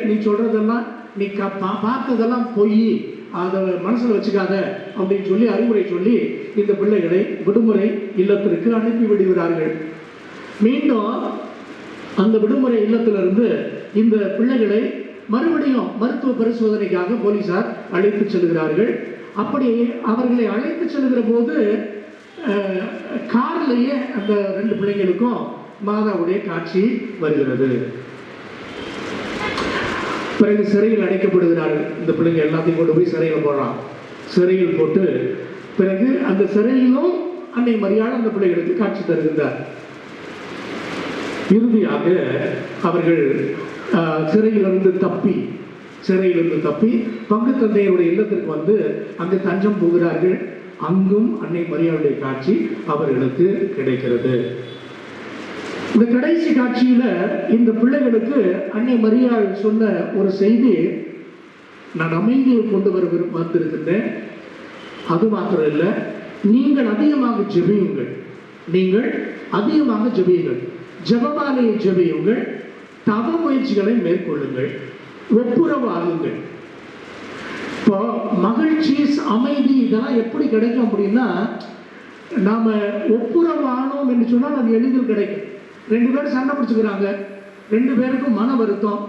நீ சொல்றதெல்லாம், நீ பார்த்ததெல்லாம் பொய், அதை மனசில் வச்சுக்காத அப்படின்னு சொல்லி அறிவுரை சொல்லி இந்த பிள்ளைகளை விடுமுறை இல்லத்திற்கு அனுப்பி விடுகிறார்கள். மீண்டும் அந்த விடுமுறை இல்லத்திலிருந்து இந்த பிள்ளைகளை மறுபடியும் மருத்துவ பரிசோதனைக்காக போலீசார் அழைத்து செல்கிறார்கள். அப்படி அவர்களை அழைத்து செல்கிற போது கார்லேயே அந்த 2 பிள்ளைங்களுக்கும் மாதாவுடைய காட்சி வருகிறது. பிறகு சிறையில் அடைக்கப்படுகிறார்கள். இந்த பிள்ளைங்க எல்லாத்தையும் கொண்டு போய் சிறையில் போடுறான். சிறையில் போட்டு பிறகு அந்த சிறையிலும் அன்னை மரியாள் அந்த பிள்ளைகளுக்கு காட்சி தருகின்றார். இறுதியாக அவர்கள் சிறையிலிருந்து தப்பி பங்கு தந்தையருடைய இல்லத்திற்கு வந்து அங்கு தஞ்சம் போகிறார்கள். அங்கும் அன்னை மரியாளுடைய காட்சி அவர்களுக்கு கிடைக்கிறது. இந்த கடைசி காட்சியில இந்த பிள்ளைகளுக்கு அன்னை மரியாள் சொன்ன ஒரு செய்தி, நான் அமைதியை கொண்டு வந்திருக்கின்றேன். அது மாத்திரம் இல்லை, நீங்கள் அதிகமாக ஜெபியுங்கள், ஜெபமாலையை ஜெபியுங்கள், தவ முயற்சிகளை மேற்கொள்ளுங்கள், ஒப்புரவு ஆகுங்கள். இப்போ மகிழ்ச்சி, அமைதி இதெல்லாம் எப்படி கிடைக்கும் அப்படின்னா, நாம ஒப்புரவு ஆனோம் என்று சொன்னால் அது எளிதில் கிடைக்கும். 2 பேரும் சண்டை பிடிச்சுக்கிறாங்க, 2 பேருக்கும் மன வருத்தம்,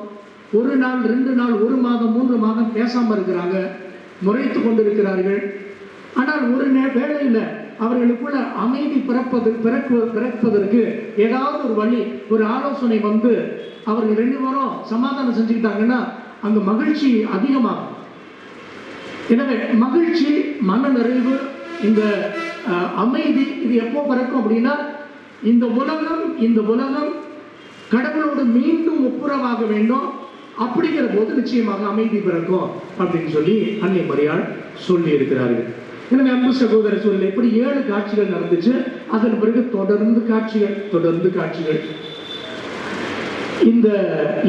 1 நாள் 2 நாள் 1 மாதம் 3 மாதம் பேசாம இருக்கிறாங்க, முறைத்து கொண்டிருக்கிறார்கள். ஆனால் ஒரு வேளையில் அவர்களுக்குள்ள அமைதி பிறப்பதற்கு ஏதாவது ஒரு வழி, ஒரு ஆலோசனை வந்து அவர்கள் 2 பேரும் சமாதானம் செஞ்சுக்கிட்டாங்கன்னா அங்க மகிழ்ச்சி அதிகமாகும். எனவே மகிழ்ச்சி, மன நிறைவு, இந்த அமைதி இது எப்போ பிறக்கும் அப்படின்னா, இந்த உலகம் கடவுளோடு மீண்டும் ஒப்புரவாக வேண்டும். அப்படிங்கிற போது நிச்சயமாக அமைதி பிறக்கும் அப்படின்னு சொல்லி அன்னை மரியாள் சொல்லி இருக்கிறார்கள். எனவே அன்பு சகோதர சூழல் இப்படி 7 காட்சிகள் நடந்துச்சு. அதன் பிறகு தொடர்ந்து காட்சிகள். இந்த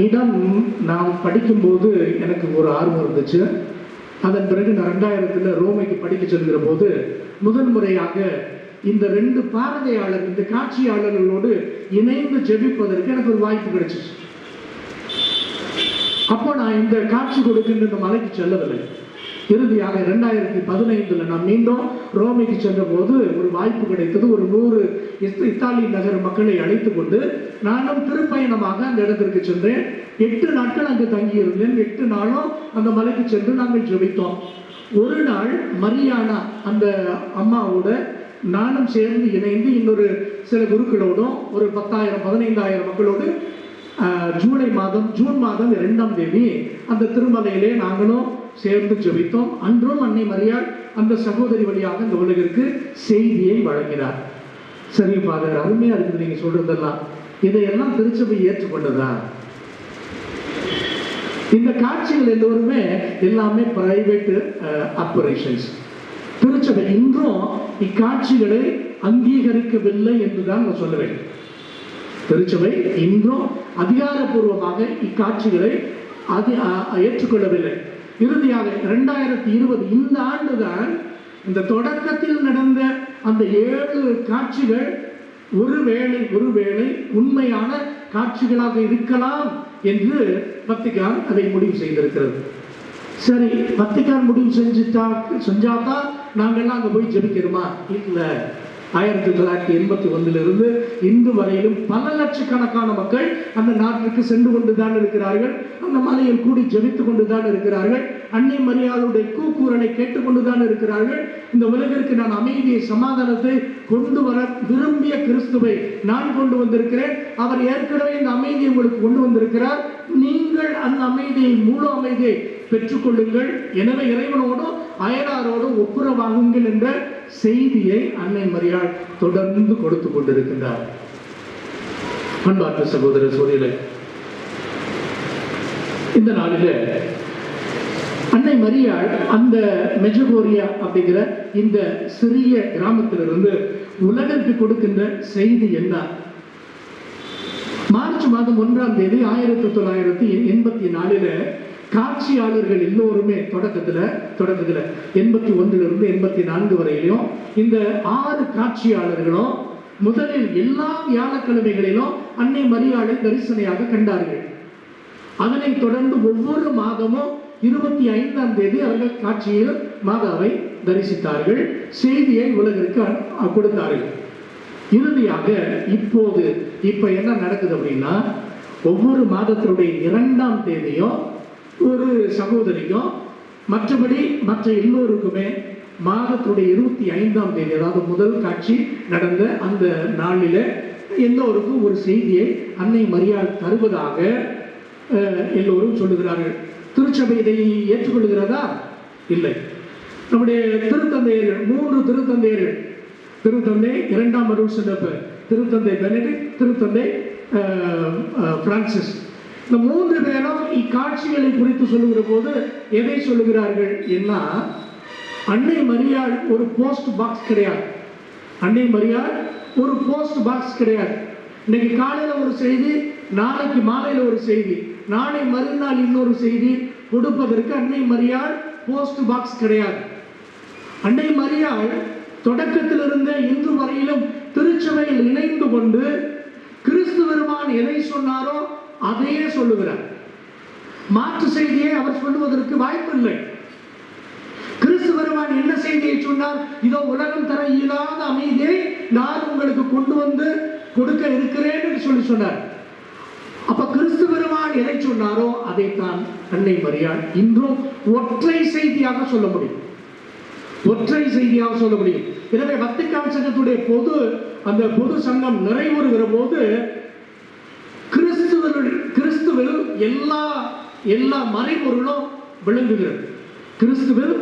இடம் நாம் படிக்கும்போது எனக்கு ஒரு ஆர்வம் இருந்துச்சு. அதன் பிறகு நான் 2000 ரோமைக்கு படிக்க செல்கிற போது முதன் முறையாக இந்த 2 பார்வையாளர், இந்த காட்சியாளர்களோடு இணைந்து ஜெபிப்பதற்கு எனக்கு ஒரு வாய்ப்பு கிடைச்சிச்சு. அப்போ நான் இந்த காட்சி கொடுக்கின்ற இந்த மலைக்கு செல்லவில்லை. இறுதியாக 2015 நான் மீண்டும் ரோமைக்கு சென்ற போது ஒரு வாய்ப்பு கிடைத்தது. ஒரு 100 இத்தாலி நகர மக்களை அழைத்து கொண்டு நானும் திருப்பயணமாக அந்த இடத்திற்கு சென்றேன். 8 நாட்கள் அங்கு தங்கியிருந்தேன். 8 நாளும் அந்த மலைக்கு சென்று நாங்கள் ஜெபித்தோம். ஒரு நாள் மரியானா அந்த அம்மாவோட நானும் சேர்ந்து இணைந்து இன்னொரு சில குருக்களோடும் ஒரு 10,000 15,000 மக்களோடு ஜூன் மாதம் 2ஆம் தேதி அந்த திருமலையிலே நாங்களும் சேர்ந்து ஜெபித்தோம். அன்றும் அன்னை மரியாள் அந்த சகோதரி வழியாக இந்த உலகிற்கு செய்தியை வழங்கினார். சரி ஃபாதர், அருமையா இருக்குது நீங்க சொல்றதெல்லாம். இதையெல்லாம் திருச்சபை ஏற்றுக்கொண்டதா? இந்த காட்சிகள் எல்லோருமே எல்லாமே பிரைவேட் ஆபரேஷன்ஸ். திருச்சபை இன்றும் இக்காட்சிகளை அங்கீகரிக்கவில்லை என்றுதான் நான் சொல்ல வேண்டும். திருச்சபை இன்றும் அதிகாரப்பூர்வமாக இக்காட்சிகளை ஏற்றுக்கொள்ளவில்லை. இறுதியாக 2020 இந்த ஆண்டுதான் இந்த தொடக்கத்தில் நடந்த அந்த 7 காட்சிகள் ஒருவேளை உண்மையான காட்சிகளாக இருக்கலாம் என்று வத்திக்கான் அதை முடிவு செய்திருக்கிறது. சரி, வத்திக்கான் முடிவு செஞ்சாதான் நாங்கள்லாம் அங்கே போய் ஜெபிக்கிறோமா? இல்லை. 1981 இன்று வரையிலும் பல லட்சக்கணக்கான மக்கள் அந்த நாட்டிற்கு சென்று கொண்டுதான் இருக்கிறார்கள். அந்த மலையில் கூடி ஜெபித்துக் கொண்டுதான் இருக்கிறார்கள். அன்னை மரியாளுடைய கூக்குரலை கேட்டுக்கொண்டுதான் இருக்கிறார்கள். இந்த உலகிற்கு நான் அமைதியை, சமாதானத்தை கொண்டு வர விரும்பிய கிறிஸ்துவை நான் கொண்டு வந்திருக்கிறேன். அவர் ஏற்கனவே இந்த அமைதியை உங்களுக்கு கொண்டு வந்திருக்கிறார். நீங்கள் அந்த அமைதியை, முழு அமைதியை பெற்றுக்கொள்ளுங்கள். எனவே இறைவனோடும் அயலாரோடும் ஒப்புரவாகுங்கள் என்ற செய்தியை அன்னை மரியாள் தொடர்ந்து கொடுத்து கொண்டிருக்கின்றார். அன்பார்ந்த சகோதர சோதரிகளே, இந்த நாளில அன்னை மரியாள் அந்த மெஜகோரியா அப்படிங்கிற இந்த சிறிய கிராமத்திலிருந்து உலகிற்கு கொடுக்கின்ற செய்தி என்ன? மார்ச் மாதம் 1ஆம் தேதி 1984 காட்சியாளர்கள் எல்லோருமே தொடக்கத்துல 81 84 வரையிலும் இந்த 6 காட்சியாளர்களும் முதலில் எல்லா வியாழக்கிழமைகளிலும் அன்னை மரியாளை தரிசனையாக கண்டார்கள். அதனைத் தொடர்ந்து ஒவ்வொரு மாதமும் 25ஆம் தேதி அவர்கள் காட்சியில் மாதாவை தரிசித்தார்கள், செய்தியை உலகிற்கு கொடுத்தார்கள். இறுதியாக இப்ப என்ன நடக்குது அப்படின்னா, ஒவ்வொரு மாதத்தினுடைய 2ஆம் தேதியும் ஒரு சகோதரிக்கும் மற்றபடி மற்ற எல்லோருக்குமே மாதத்துடைய 25ஆம் தேதி, அதாவது முதல் காட்சி நடந்த அந்த நாளில் எல்லோருக்கும் ஒரு செய்தியை அன்னை மரியாள் தருவதாக எல்லோரும் சொல்லுகிறார்கள். திருச்சபை இதை ஏற்றுக்கொள்கிறதா? இல்லை. நம்முடைய திருத்தந்தையர்கள், 3 திருத்தந்தையர்கள், திருத்தந்தை 2ஆம் அருள் சின்னப்பர், திருத்தந்தை பெனடிக்ட், திருத்தந்தை பிரான்சிஸ், இந்த 3 பேரும் இக்காட்சிகளை குறித்து சொல்லுகிற போது எதை சொல்லுகிறார்கள் என்ன, அன்னை மரியாள் ஒரு போஸ்ட் பாக்ஸ் கிடையாது. அன்னை மரியாள் ஒரு போஸ்ட் பாக்ஸ் கிடையாது. இன்னைக்கு காலையில் ஒரு செய்தி, நாளைக்கு மாலையில் ஒரு செய்தி, நாளை மறுநாள் இன்னொரு செய்தி கொடுப்பதற்கு அன்னை மரியாள் போஸ்ட் பாக்ஸ் கிடையாது. அன்னை மரியாள் தொடக்கத்திலிருந்தே இன்று வரையிலும் திருச்சபையில் இணைந்து கொண்டு கிறிஸ்து பெருமான் எதை சொன்னாரோ அதையே சொல்லுகிறார். மாற்று செய்தியை அவர் சொல்லுவதற்கு வாய்ப்பில்லை. கிறிஸ்து பெருமான் என்ன செய்தியை சொன்னார்? இதோ உலகம் தர இயலாத அமைதியை நான் உங்களுக்கு கொண்டு வந்து கொடுக்க இருக்கிறேன் என்று சொல்லி சொன்னார். அப்ப கிறிஸ்து பெருமான் எதை சொன்னாரோ அதைத்தான் அன்னை மரியாள் இன்றும் ஒற்றை செய்தியாக சொல்ல முடியும். ஒற்றை செய்தியாக சொல்ல முடியும். எனவே வத்திக்கான் சங்கத்துடைய பொது சங்கம் நிறைவுறுகிற போது கிறிஸ்துவில் எல்லா மறைபொருளும் விளங்குகிறது. கிறிஸ்துவில்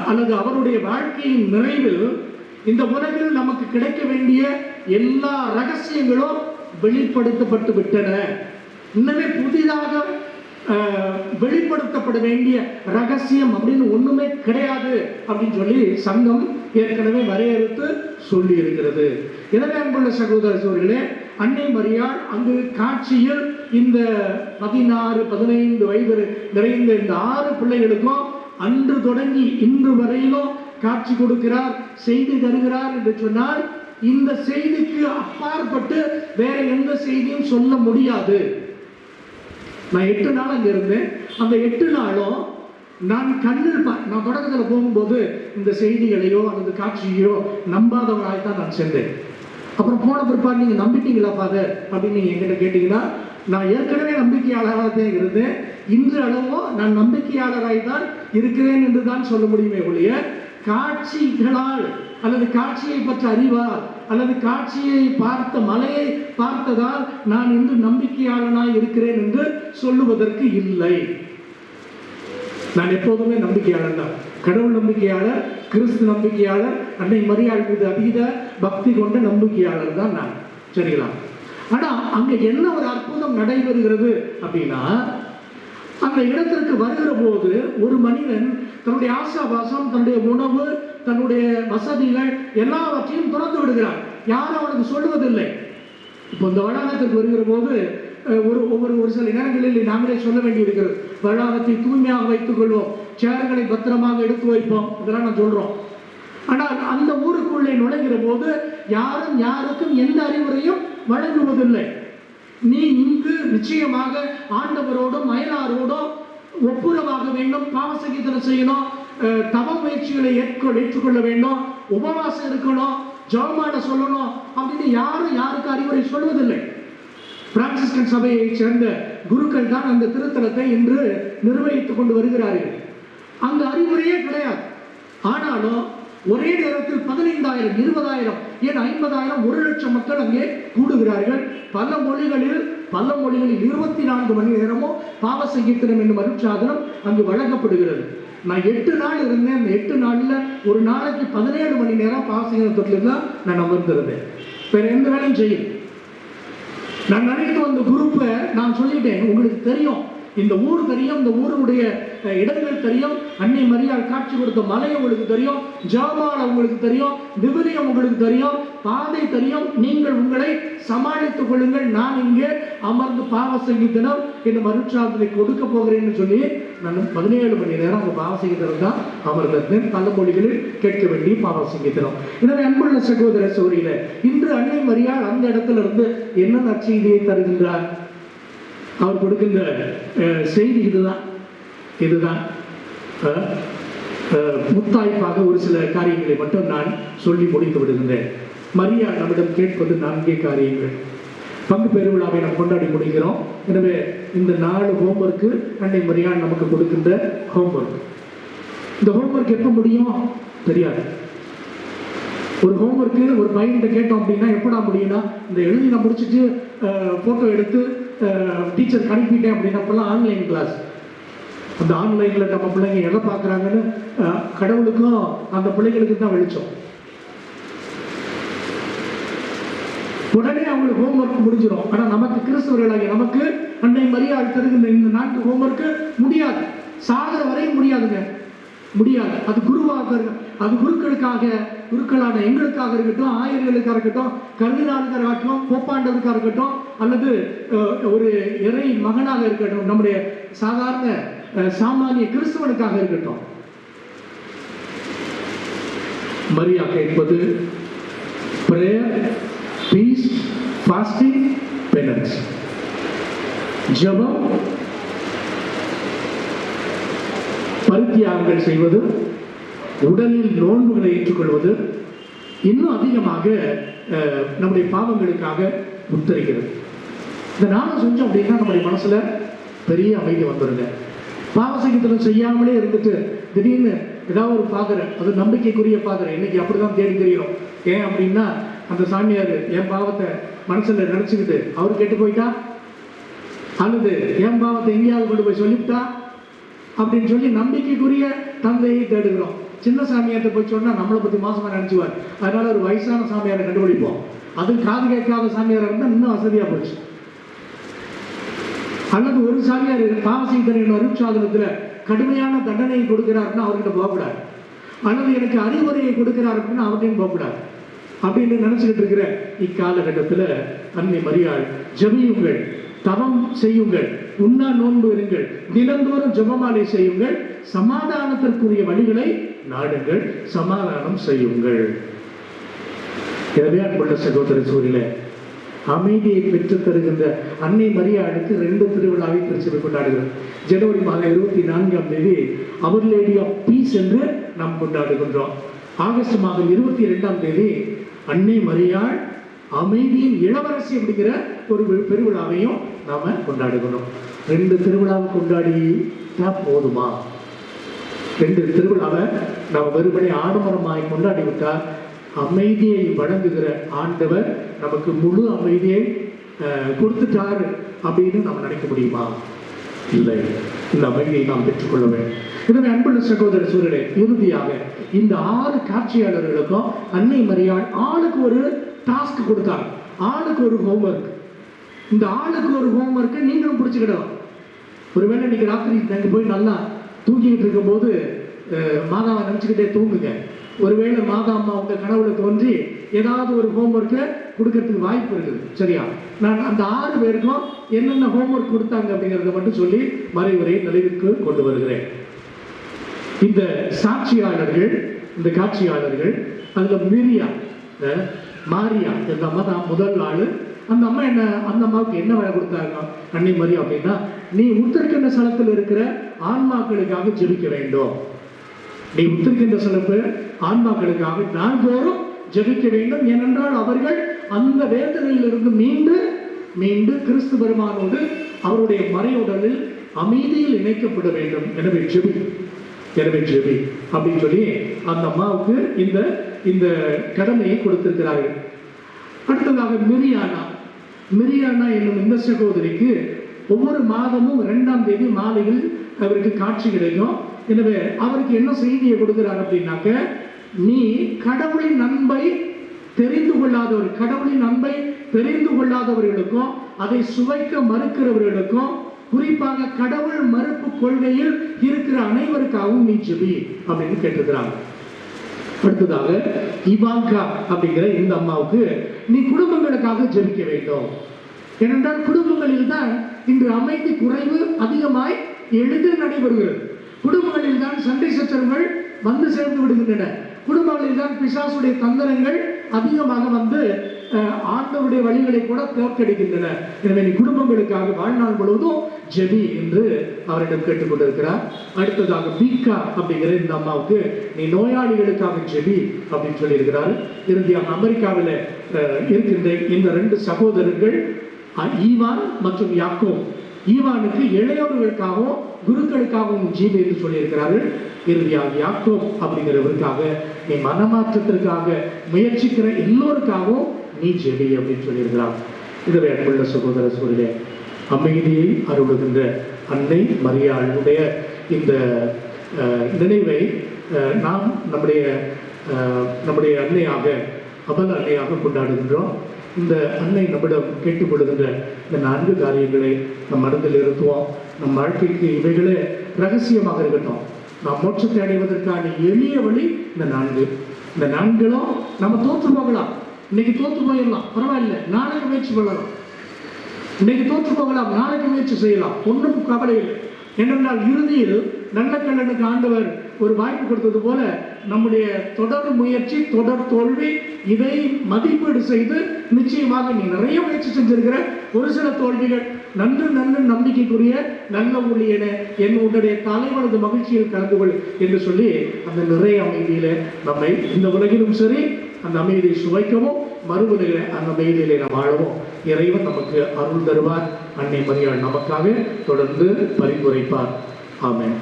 அல்லது அவருடைய வாழ்க்கையின் நிறைவில் இந்த உலகில் நமக்கு கிடைக்க வேண்டிய எல்லா ரகசியங்களும் வெளிப்படுத்தப்பட்டு விட்டன. இன்னமே புதிதாக வெளிப்படுத்தப்பட வேண்டிய ரகசியம் அப்படின்னு ஒண்ணுமே கிடையாது அப்படின்னு சொல்லி சங்கம் ஏற்கனவே வரையறுத்து சொல்லி இருக்கிறது. எனவே அன்புள்ள சகோதர சகோதரிகளே, அன்னை மரியாள் அங்கு காட்சியில் இந்த 16-15 வயது நிறைந்த இந்த 6 பிள்ளைகளுக்கும் அன்று தொடங்கி இன்று வரையிலும் காட்சி கொடுக்கிறார், செய்தி தருகிறார் என்று சொன்னால் இந்த செய்திக்கு அப்பாற்பட்டு வேற எந்த செய்தியும் சொல்ல முடியாது. நான் 8 நாள் அங்க இருந்தேன். அந்த 8 நாளும் நான் நான் தொடக்கத்தில் போகும்போது இந்த செய்திகளையோ அல்லது காட்சியோ நம்பாதவராய்த்தான் நான் சென்றேன். அப்புறம் போன பிற்பாடு நீங்க நம்பிட்டீங்களா ஃபாதர் அப்படின்னு நீங்க என்கிட்ட கேட்டீங்கன்னா, நான் ஏற்கனவே நம்பிக்கையாளராக தான் இருந்தேன். இன்று அளவும் நான் நம்பிக்கையாளராய் தான் இருக்கிறேன் என்று தான் சொல்ல முடியுமே ஒழிய காட்சிகளால் அல்லது காட்சியை பற்றி அறிவார் அல்லது காட்சியை பார்த்த மலையை பார்த்ததால் நான் இன்று நம்பிக்கையாளனாய் இருக்கிறேன் என்று சொல்லுவதற்கு இல்லை. நான் எப்போதுமே நம்பிக்கையாளர் தான். கடவுள் நம்பிக்கையாளர், கிறிஸ்து நம்பிக்கையாளர், அன்னை மரியாள் மீது அதீத பக்தி கொண்ட நம்பிக்கையாளர் தான் நான். சரிங்களா? ஆனா அங்க என்ன ஒரு அற்புதம் நடைபெறுகிறது அப்படின்னா, அந்த இடத்திற்கு வருகிற போது ஒரு மனிதன் தன்னுடைய ஆசாபாசம், தன்னுடைய உணவு, தன்னுடைய வசதிகள் எல்லாவற்றையும் துறந்து விடுகிறார். யாரும் அவனுக்கு சொல்லுவதில்லை. இப்போ இந்த வளாகத்திற்கு வருகிற போது ஒரு சில நேரங்களில் நாங்களே சொல்ல வேண்டியிருக்கிறது, வளாகத்தை தூய்மையாக வைத்துக் கொள்வோம், சேர்களை பத்திரமாக எடுத்து வைப்போம், இதெல்லாம் நான் சொல்றோம். ஆனால் அந்த ஊருக்குள்ளே நுழைகிற போது யாரும் யாருக்கும் எந்த அறிவுரையும் வழங்குவதில்லை. நீ இங்கு நிச்சயமாக ஆண்டவரோடும் அயலாரோடும் ஒப்புரவாக வேண்டும், பாவசங்கீதனம் செய்யணும், தவ முயற்சிகளை ஏற்றுக்கொள்ள வேண்டும், உபவாசம் இருக்கணும், ஜெபமாட சொல்லணும் அப்படின்னு யாரும் யாருக்கு அறிவுரை சொல்வதில்லை. பிரான்சிஸ்கன் சபையை சேர்ந்த குருக்கள் தான் அந்த திருத்தலத்தை இன்று நிர்வகித்துக் கொண்டு வருகிறார்கள். அந்த அறிவுரையே கிடையாது. ஆனாலும் ஒரே நேரத்தில் 15,000, 20,000, ஏன் 50,000, 1,00,000 மக்கள் அங்கே கூடுகிறார்கள். பல மொழிகளில் 24 மணி நேரமும் பாவ சங்கீர்த்தனம் என்னும் அருட்சாதனம் அங்கு வழங்கப்படுகிறது. நான் 8 நாள் இருந்தேன். அந்த 8 நாள்ல ஒரு நாளைக்கு 17 மணி நேரம் பாவ சங்கீர்த்தனத்தில் தான் நான் அமர்ந்திருந்தேன். வேற எந்த வேலையும் செய்யும். நான் நினைத்து வந்த குரூப்பை நான் சொல்லிட்டேன், உங்களுக்கு தெரியும், இந்த ஊர் தெரியும், இந்த ஊருடைய இடங்கள் தெரியும், அன்னை மரியாள் காட்சி கொடுத்த மலை உங்களுக்கு தெரியும், ஜெபமாலை உங்களுக்கு தெரியும், விவிலியம் உங்களுக்கு தெரியும், பாதை தெரியும், நீங்கள் உங்களை சமாளித்துக் கொள்ளுங்கள், நான் இங்கே அமர்ந்து பாவ சங்கீதனம் என்னும் அருட்சாதனை கொடுக்க போகிறேன்னு சொல்லி நான் 17 மணி நேரம் அந்த பாவ சங்கீதனம் தான் அமர்ந்திருந்தேன். பல மொழிகளில் கேட்க வேண்டிய பாவ சங்கீதனம். எனவே அன்புள்ள சகோதர சகோதரிகளே, இன்று அன்னை மரியாள் அந்த இடத்துல இருந்து என்ன நற்செய்தியை தருகின்றார்? அவர் கொடுக்கின்ற செய்தி இதுதான். முத்தாய்ப்பாக ஒரு சில காரியங்களை மட்டும் நான் சொல்லி முடித்து விடுகின்றேன். மரியாள் நம்மிடம் கேட்பது 4 காரியங்கள். பங்கு பெருவிழாவை நாம் கொண்டாடி முடிக்கிறோம். எனவே இந்த 4 ஹோம்ஒர்க்கு அன்னை மரியாள் நமக்கு கொடுக்கின்ற ஹோம்ஒர்க். இந்த ஹோம்ஒர்க் எப்போ முடியும் தெரியாது. ஒரு ஹோம்ஒர்க்கு ஒரு பையன்கிட்ட கேட்டோம் அப்படின்னா எப்படா முடியும்னா, இந்த எழுதி நான் முடிச்சுட்டு ஃபோட்டோ எடுத்து டீச்சருக்கு அனுப்பிட்டேன் அப்படின்னப்பெல்லாம் ஆன்லைன் கிளாஸ். அந்த ஆன்லைனில் நம்ம பிள்ளைங்க எதை பார்க்குறாங்கன்னு கடவுளுக்கும் அந்த பிள்ளைங்களுக்கு தான் வெளிச்சம். உடனே அவங்களுக்கு ஹோம்ஒர்க் முடிஞ்சிடும். ஆனால் நமக்கு கிறிஸ்தவர்களாகிய நமக்கு அன்னை மரியாள் தருகின்ற இந்த 4 ஹோம்ஒர்க்கு முடியாது. சாகர வரையும் முடியாதுங்க, முடியாது. அது குருவாக, அது குருக்களான எங்களுக்காக இருக்கட்டும், ஆயர்களுக்காக இருக்கட்டும், கர்தினாலுக்காக இருக்கட்டும், போப்பாண்டவருக்காக இருக்கட்டும், அல்லது ஒரு இறை மகனாக இருக்கட்டும், நம்முடைய சாதாரண சாமானிய கிறிஸ்தவனுக்காக இருக்கட்டும். மரியா என்பது பிரேயர், பீஸ், ஃபாஸ்டிங், பெனன்ஸ், ஜெபம், பரித்தியாகங்கள் செய்வது, உடலில் நோன்புகளை ஏற்றுக்கொள்வது, இன்னும் அதிகமாக நம்முடைய பாவங்களுக்காக உத்தரிக்கிறது. இந்த நானும் செஞ்சோம் அப்படின்னா நம்முடைய மனசுல பெரிய அமைதி வந்துருங்க. பாவசங்கத்தில் செய்யாமலே இருந்துட்டு திடீர்னு ஏதாவது ஒரு ஃபாதர், அது நம்பிக்கைக்குரிய ஃபாதர், இன்னைக்கு அப்படிதான் தேடி தெரியணும். ஏன் அப்படின்னா அந்த சாமியார் என் பாவத்தை மனசுல நினைச்சுக்கிட்டு அவர் கெட்டு போயிட்டா, அல்லது என் பாவத்தை எங்கேயாவது கொண்டு போய் சொல்லிவிட்டா அப்படின்னு சொல்லி நம்பிக்கைக்குரிய தந்தையை தேடுகிறோம். சின்ன சாமியார்ட்ட போய் சொன்னா நம்மளை பத்தி மோசமா நினைச்சுவார். அதனால ஒரு வயசான சாமியாரை கண்டுபிடிப்போம். அது காது கேட்காத சாமியாரை இருந்தால் இன்னும் வசதியா போச்சு. அல்லது ஒரு சாமியார் பாவசைத்தரின் அருட்சாதனத்துல கடுமையான தண்டனையை கொடுக்கிறாருன்னா அவர்கிட்ட போகக்கூடாது. அல்லது எனக்கு அறிவுரையை கொடுக்கிறார் அப்படின்னா அவர்கிட்டையும் போகக்கூடாது அப்படின்னு நினைச்சுக்கிட்டு இருக்கிற இக்காலகட்டத்தில் அன்னை மரியாள், ஜெபியுங்கள், தவம் செய்யுங்கள், உண்ணா நோன்பு இருங்கள், தினந்தோறும் ஜெபமாலை செய்யுங்கள், சமாதானத்திற்குரிய வழிகளை நாடுங்கள், சமாதானம் செய்யுங்கள். எனவே அன்புள்ள சகோதர சூழல, அமைதியை பெற்றுத் தருகின்ற அன்னை மரியாளுக்கு 2 திருவிழாவை திருச்சி கொண்டாடுகிறோம். ஜனவரி மாதம் 24ஆம் தேதி அவர் லேடி ஆஃப் பீஸ் என்று நாம் கொண்டாடுகின்றோம். ஆகஸ்ட் மாதம் 22ஆம் தேதி அன்னை மரியாள் அமைதியின் இளவரசி அப்படிங்கிற ஒரு பெருவிழாவையும் நாம கொண்டாடுகிறோம். 2 திருவிழாவை கொண்டாடினா போதுமா? 2 திருவிழாவை நாம் வெறுமனே ஆடம்பரமாய் கொண்டாடிவிட்டால் அமைதியை வழங்குகிற ஆண்டவர் நமக்கு முழு அமைதியை கொடுத்துட்டாரு அப்படின்னு நாம் நினைக்க முடியுமா? இல்லை. இந்த அமைதியை நாம் பெற்றுக்கொள்ள வேண்டும். எனவே அன்புள்ள சகோதர சூழலே, இறுதியாக இந்த 6 காட்சியாளர்களுக்கும் அன்னை மரியாள் ஆளுக்கு ஒரு டாஸ்க் கொடுத்தாங்க, ஆளுக்கு ஒரு ஹோம்ஒர்க். இந்த ஆளுக்கு ஒரு ஹோம்ஒர்க்கை நீங்களும் பிடிச்சுக்கிடலாம். ஒருவேளை இன்னைக்கு ராத்திரி நாங்கள் போய் நல்லா தூங்கிக்கிட்டு இருக்கும்போது மாதாவை நினச்சிக்கிட்டே தூங்குங்க. ஒருவேளை மாதா அம்மா உங்க கனவுல தோன்றி ஏதாவது ஒரு ஹோம்ஒர்க்கை கொடுக்கறதுக்கு வாய்ப்பு இருக்குது. சரியா? நான் அந்த 6 பேருக்கும் என்னென்ன ஹோம்ஒர்க் கொடுத்தாங்க அப்படிங்கிறத மட்டும் சொல்லி மறைவுரை நிலைவுக்கு கொண்டு வருகிறேன். இந்த சாட்சியாளர்கள், இந்த காட்சியாளர்கள், அதுல மிரியா, மாரியா இந்த அம்மா தான் முதல் ஆளு. அந்த அம்மா அந்த அம்மாவுக்கு என்ன வேலை கொடுத்தாங்க அன்னை மரியா அப்படின்னா, நீ உத்தரக்கின்ற ஸ்தலத்தில் இருக்கிற ஆன்மாக்களுக்காக ஜெபிக்க வேண்டும். நீ உத்தரக்கின்ற சிறப்பு ஆன்மாக்களுக்காக நாள்தோறும் ஜெபிக்க வேண்டும். ஏனென்றால் அவர்கள் அந்த வேதனையிலிருந்து மீண்டு கிறிஸ்து பெருமானோடு அவருடைய மறையுடலில் அமைதியில் இணைக்கப்பட வேண்டும். எனவே ஜெபி அப்படின்னு சொல்லி அந்த அம்மாவுக்கு இந்த கடமையை கொடுத்திருக்கிறார்கள். அடுத்ததாக மிரியானா என்னும் இந்த சகோதரிக்கு ஒவ்வொரு மாதமும் 2ஆம் தேதி மாலையில் அவருக்கு காட்சி கிடைக்கும். எனவே அவருக்கு என்ன செய்தியை கொடுக்கிறார் அப்படின்னாக்க, நீ கடவுளின் அன்பை தெரிந்து கொள்ளாதவர்களுக்கும் அதை சுவைக்க மறுக்கிறவர்களுக்கும், குறிப்பாக கடவுள் மறுப்பு கொள்கையில் இருக்கிற அனைவருக்காகவும் நீ ஜெபி அப்படின்னு கேட்டிருக்கிறாங்க. அடுத்ததாக இவாங்கா அப்படிங்கிற இந்த அம்மாவுக்கு நீ குடும்பங்களுக்காக ஜெபிக்க வேண்டும். ஏனென்றால் குடும்பங்களில் தான் இன்று அமைதி குறைவு அதிகமாய் எளிதில் நடைபெறுகிறது. குடும்பங்களில் தான் சண்டை சச்சரவுகள் வந்து சேர்ந்து விடுகின்றன. குடும்பங்களில் தான் பிசாசுடைய தந்திரங்கள் அதிகமாக வந்து ஆண்டவருடைய வழிகளை கூட தோற்கடிக்கின்றன. எனவே நீ குடும்பங்களுக்காக வாழ்நாள் முழுவதும் ஜெபி என்று அவரிடம் கேட்டுக்கொண்டிருக்கிறார். அடுத்ததாக பீக்கா அப்படிங்கிற இந்த அம்மாவுக்கு நீ நோயாளிகளுக்காக ஜெபி அப்படின்னு சொல்லியிருக்கிறார். இறுதியாக அமெரிக்காவில் இருக்கின்ற இந்த 2 சகோதரர்கள் ஈவான் மற்றும் யாக்கோப். ஈவானுக்கு இளையோர்களுக்காகவும் குருக்களுக்காகவும் ஜீபி என்று சொல்லியிருக்கிறார்கள். இறுதியாக யாக்கோப் அப்படிங்கிறவருக்காக நீ மனமாற்றத்திற்காக முயற்சிக்கிற எல்லோருக்காகவும் நீ ஜெபி அப்படின்னு சொல்லியிருக்கிறார். இதுவே அன்புள்ள சகோதர சூழலே, அமைதியை அருளுகின்ற அன்னை மரியாளுடைய இந்த நினைவை நாம் நம்முடைய அன்னையாக அபல அன்னையாக கொண்டாடுகின்றோம். இந்த அன்னை நம்மிடம் கேட்டுக்கொள்கின்ற இந்த 4 காரியங்களை நம் மனதில் இருத்துவோம். நம் வாழ்க்கைக்கு இவைகளே ரகசியமாக இருக்கட்டும். நாம் மோட்சத்தை அடைவதற்கான எளிய வழி இந்த 4. இந்த 4களும் நம்ம தோற்று போகலாம். இன்னைக்கு தோற்று போயிடலாம், பரவாயில்லை, நாளைக்கு முயற்சி பண்ணலாம். இன்னைக்கு தோற்று போகலாம், நாளைக்கு முயற்சி செய்யலாம், ஒன்றும் கவலை இல்லை. ஏனென்றால் இறுதியில் நல்ல கண்ணனுக்கு ஆண்டவர் ஒரு வாய்ப்பு கொடுத்தது போல நம்முடைய தொடர் முயற்சி, தொடர் தோல்வி, இதை மதிப்பீடு செய்து நிச்சயமாக நீ நிறைய முயற்சி செஞ்சிருக்கிற ஒரு சில தோல்விகள் நன்று நம்பிக்கைக்குரிய நல்ல ஊழியனே என் உன்னுடைய தலைவனது மகிழ்ச்சியில் கலந்து கொள் என்று சொல்லி அந்த நிறைய அமைதியில நம்மை இந்த உலகிலும் சரி அந்த அமைதியை சுவைக்கவும் மறுபடியில அந்த அமைதியிலே நாம் வாழவும் இறைவன் நமக்கு அருள் தருவார். அன்னை மரியாள் நமக்காக தொடர்ந்து பரிந்துரைப்பார். ஆமென்.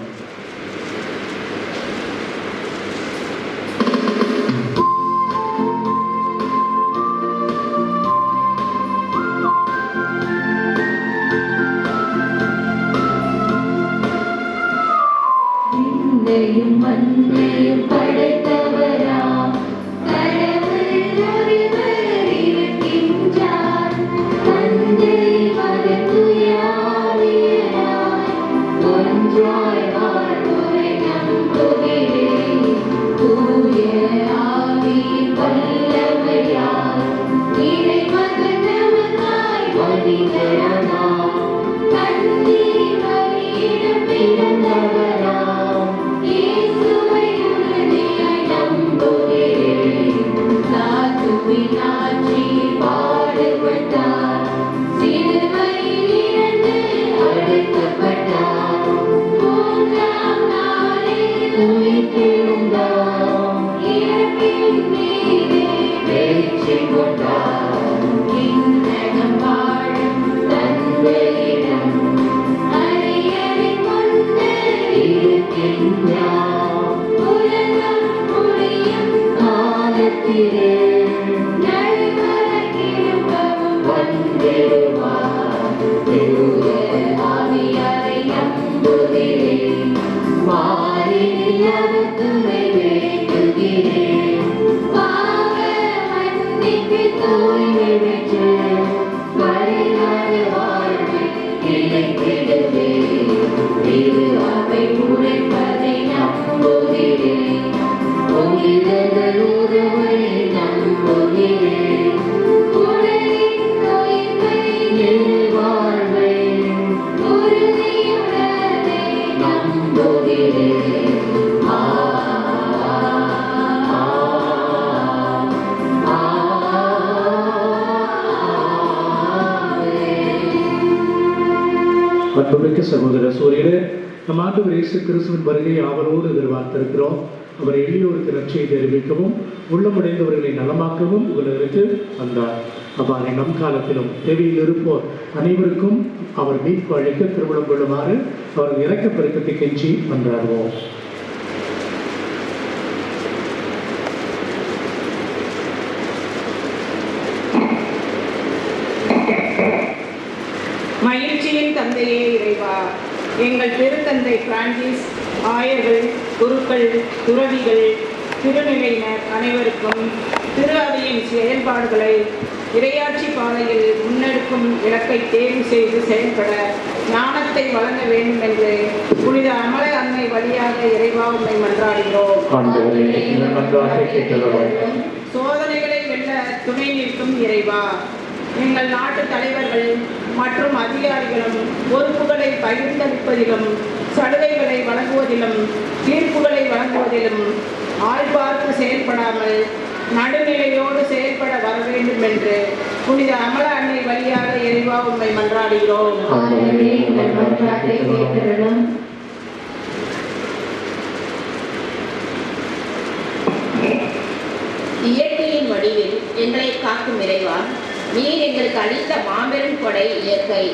மண்ணையும் படைத்தவராம் கடவுள் ஒருவர் இருக்கின்றார். தந்தை மகன் தூய ஆவியாராய் ஒன்றாய் வாழ்வோரை நம்புகிறேன். தூய ஆவியின் வல்லமையால் இறைமகன் நமக்காய் மனிதரானார். கன்னி மரியிடம் பிறந்தவராம் இயேசுவை உறுதியாய் நம்புகிறேன். தாத்துவின் ஆட்சியில் பாடுபட்டார், சிலுவையில் இறந்து அடக்கப்பட்டார், 3ஆம் நாளில் உயிர்த்தெழுந்தார், இறப்பின் மீது வெற்றி கொண்டார். விண்ணகம் வாழும் தந்தையிடம் அரியணைக் கொண்டு இருக்கின்றார். உலகம் முடியும் காலத்திலே நடுவரக்கிருப்பவும் வந்திடுவார். தூய ஆவியாரை நம்புகிறேன். மாறினில் அவர் துணை வேண்டுகிறேன். பாவ மன்னிப்பு தூய்மை பெற்று வருங்கால வாழ்வை நிலைத்திடுவேன். திரு அவை உரைப்பதை நம்புகிறேன். புனிதர்கள் உறவை நம்புகிறேன். உடலின் தூய்மை வாழ்வை உறுதியுடனே நம்புகிறேன். அன்புமிக்க சகோதர சூரியனே, நம் ஆண்டவர் இயேசு கிறிஸ்துவின் வருகையை ஆவலோடு எதிர்பார்த்திருக்கிறோம். அவர் எளியோருக்கு நற்செய்தி அறிவிக்கவும் உள்ளமுடைந்தவர்களை நலமாக்கவும் உலகிற்கு வந்தார். அவ்வாறு நம் காலத்திலும் தேவையில் இருப்போர் அனைவருக்கும் அவர் மீட்பு அளிக்க திருமணம் கொள்ளுமாறு அவர் இறக்க பெருக்கத்தை கெஞ்சி வந்தார்வோம். மகிழ்ச்சியின் தந்தையே இறைவா, எங்கள் திருத்தந்தை பிரான்சிஸ், ஆயர்கள், குருக்கள், துறவிகள், திருநிலையினர் அனைவருக்கும் திரு அவையின் செயல்பாடுகளை இறையாட்சி பாதையில் முன்னெடுக்கும் இலக்கை தேர்வு செய்து செயல்பட ஞானத்தை வழங்க வேண்டும் என்று புனித அமல அன்னை வழியாக இறைவா உம்மை மன்றாடுகிறோம். சோதனைகளை வெல்ல துணை நிற்கும் இறைவா, எங்கள் நாட்டு தலைவர்கள் மற்றும் அதிகாரிகளும் பொறுப்புகளை பகிர்ந்தளிப்பதிலும் சலுகைகளை வழங்குவதிலும் தீர்ப்புகளை வழங்குவதிலும் ஆள்பார்த்து செயல்படாமல் நடுநிலையோடு செயல்பட வர வேண்டும் என்று புனித அமல அன்னை வழியாக இறைவா உம்மை மன்றாடுகிறோம். இயற்கையின் வடிவில் எங்களை காக்கும் இறைவா, நீர் எங்களுக்கு அளித்த மாபெரும் கொடை இயற்கை.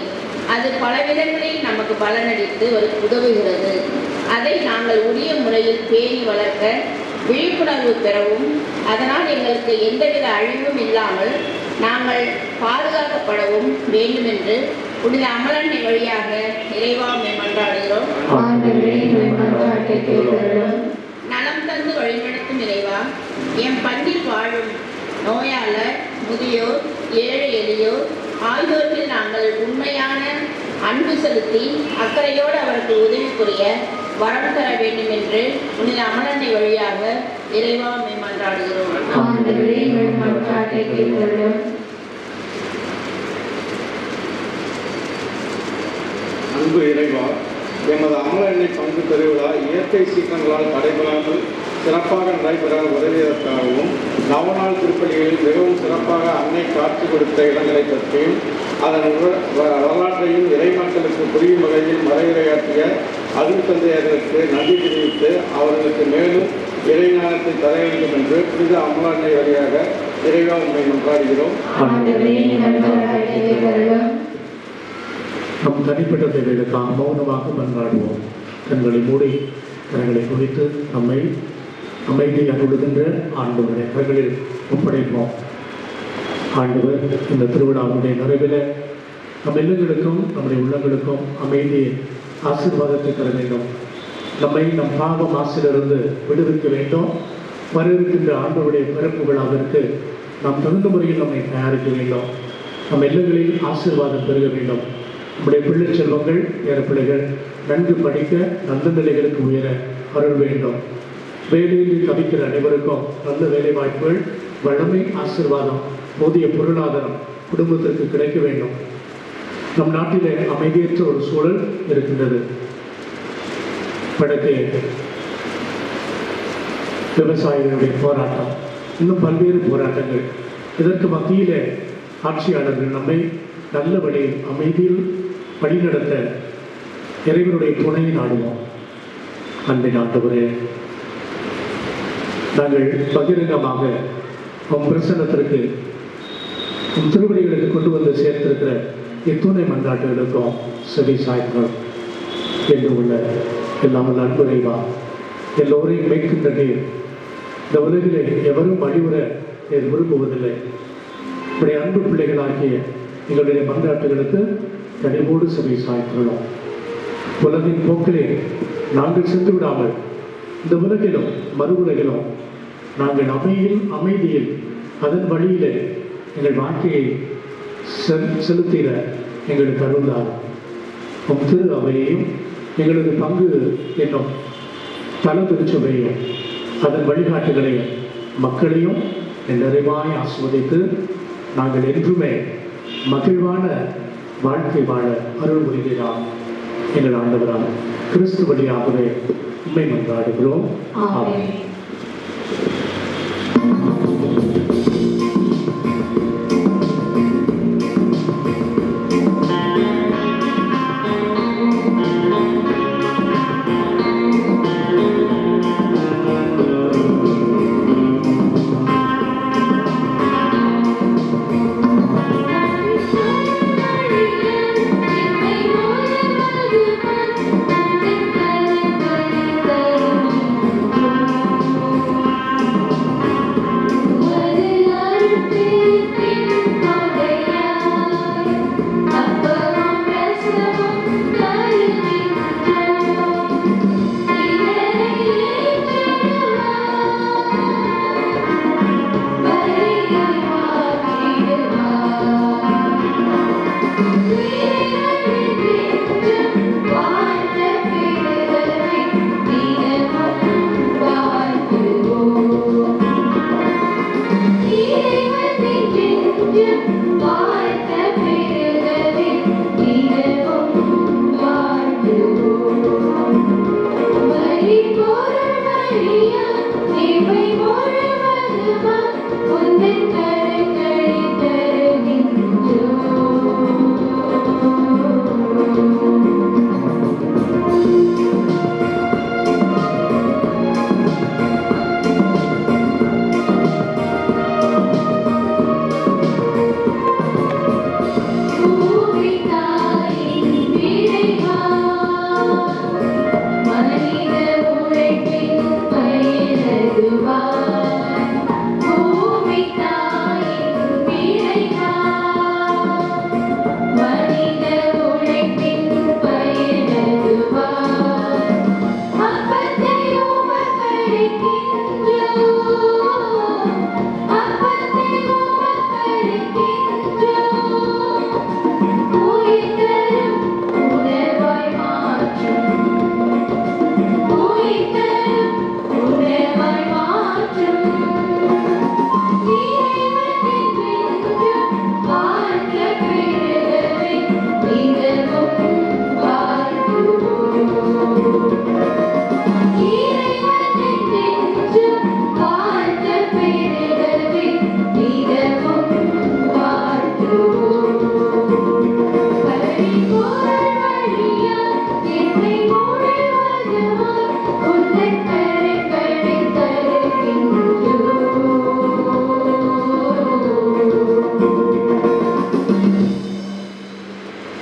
அது பல விதங்களில் நமக்கு பலனளித்து உதவுகிறது. அதை நாங்கள் உரிய முறையில் பேணி வளர்க்க விழிப்புணர்வு பெறவும், அதனால் எங்களுக்கு எந்தவித அழிவும் இல்லாமல் நாங்கள் பாதுகாக்கப்படவும் வேண்டுமென்று புனித அமலன்னை வழியாக இறைவா மன்றாடுகிறோம். நலம் தந்து வழிநடத்தும் இறைவா, என் பங்கில் வாழும் நோயாளர், முதியோர், ஏழை எளியோர் ஆகியோருக்கு நாங்கள் உண்மையான அன்பு செலுத்தி அக்கறையோடு அவருக்கு உதவி புரிய வரம் தர வேண்டும் என்று புனித அமலன்னை வழியாக இறைவா மன்றாடுகிறோம். அன்பு இறைவா, எமது அமல எண்ணெய் பங்கு பெருவிழா இயற்கை சீற்றங்களால் தடைபடாமல் சிறப்பாக நடைபெற உதவியதற்காகவும், நவநாள் திருப்பலிகளில் மிகவும் சிறப்பாக அன்னை காட்சி கொடுத்த இடங்களை பற்றியும் அதன் வரலாற்றையும் இறைமக்களுக்கு புரியும் வகையில் மறைவுரையாற்றிய அருள் தந்தையர்களுக்கு நன்றி தெரிவித்து அவர்களுக்கு மேலும் இறைஞானத்தை தர வேண்டும் என்று புனித அமல எண்ணெய் வழியாக இறைவா உண்மை மன்றாடுகிறோம். நம் தனிப்பட்ட தேவைகளுக்காக மௌனமாக மன்றாடுவோம். கண்களை மூடி கரங்களை குவித்து நம்மை அமைதி அருளுகின்ற ஆண்டவருடைய கரங்களில் ஒப்படைப்போம். ஆண்டவர் இந்த திருவிழாவுடைய நிறைவில் நம் இல்லங்களுக்கும் நம்முடைய உள்ளங்களுக்கும் அமைதியை ஆசீர்வாதத்தை தர வேண்டும். நம்மை நம் பாவ மாசிலிருந்து விடுவிக்க வேண்டும். வரவிருக்கின்ற ஆண்டவருடைய பிறப்பு விழாவிற்கு நாம் தகுந்த முறையில் நம்மை தயாரிக்க வேண்டும். நம் இல்லங்களில் ஆசீர்வாதம் பெருக வேண்டும். நம்முடைய பிள்ளை செல்வங்கள், பேர பிள்ளைகள் நன்கு படிக்க நல்ல நிலைகளுக்கு உயர அருள் வேண்டும். வேலையின்றி தவிக்கிற அனைவருக்கும் நல்ல வேலை வாய்ப்புகள், வளமை, ஆசீர்வாதம், போதிய பொருளாதாரம் குடும்பத்திற்கு கிடைக்க வேண்டும். நம் நாட்டிலே அமைதியற்ற ஒரு சூழல் இருக்கின்றது. வடக்கே விவசாயிகளுடைய போராட்டம், இன்னும் பல்வேறு போராட்டங்கள். இதற்கு மத்தியிலே ஆட்சியாளர்கள் நம்மை நல்ல வழியில் அமைதியில் வழிநடத்த இறைவனுடைய துணையை நாடுவோம். அன்பின் ஆண்டவரே, நாங்கள் பகிரங்கமாக உம் பிரசன்னத்திற்கு உம் திருவடிகளுக்கு கொண்டு வந்து சேர்த்திருக்கிற இத்துணை மன்றாட்டுகளுக்கும் செவி சாய்க்கிறோம். என்று உள்ள எல்லாம் அன்பு இறைவா, எல்லோரையும் மேய்க்கின்ற நீர், இந்த உலகிலே எவரும் வழிவுற நீர் விரும்புவதில்லை. இப்படி அன்பு பிள்ளைகளாகிய எங்களுடைய மன்றாட்டுகளுக்கு கனிவோடு செவி சாய்க்கிறோம். உலகின் போக்கிலே நாங்கள் சென்று விடாமல் இந்த உலகிலும் மறு உலகிலும் நாங்கள் அமைதியில் அதன் வழியிலே எங்கள் வாழ்க்கையை செலுத்திட எங்களுக்கு அருளார். உம் திரு அவையையும் எங்களது பங்கு என்னும் தல திருச்சபையும் அதன் வழிகாட்டுகளையும் மக்களையும் நிறைவாய் ஆஸ்வதித்து நாங்கள் என்றுமே மகிழ்வான வாழ்க்கை வாழ அருள் புரிகிறார். எங்கள் ஆண்டவரால் கிறிஸ்து வழியாகவே உண்மை மன்றாடுகிறோம். ஆமென்.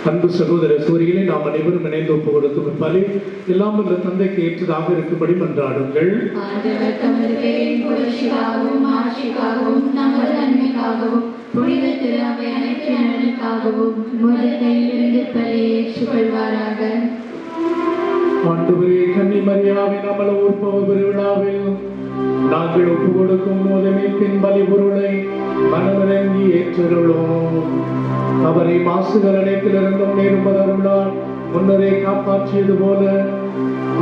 அன்பு சகோதர சூரியனை நாம் அனைவரும் இணைந்து ஒப்பு கொடுக்கும் பலி எல்லாம் வல்ல தந்தைக்கு ஏற்றதாக இருக்கும்படி மன்றாடுங்கள். ஆண்டவர் தமது பேரின் புகழ்ச்சிக்காகவும் ஆட்சிக்காகவும் நமது நன்மைக்காகவும் புனித திரு அவை அனைத்து நலனுக்காகவும் உமது கையிலிருந்து பலியை ஏற்றுக்கொள்வாராக. ஆண்டவரே, கன்னி மரியாவை நம்மள உற்பவ பெருவிழாவில் நாங்கள் ஒப்பு கொடுக்கும் முதமைப்பின் பலி பொருளை மனமிறங்கி ஏற்றருளோம். அவரை மாசுகள் அனைத்திலிருந்தும் நேர்மதருளால் முன்னரே காப்பாற்றியது போல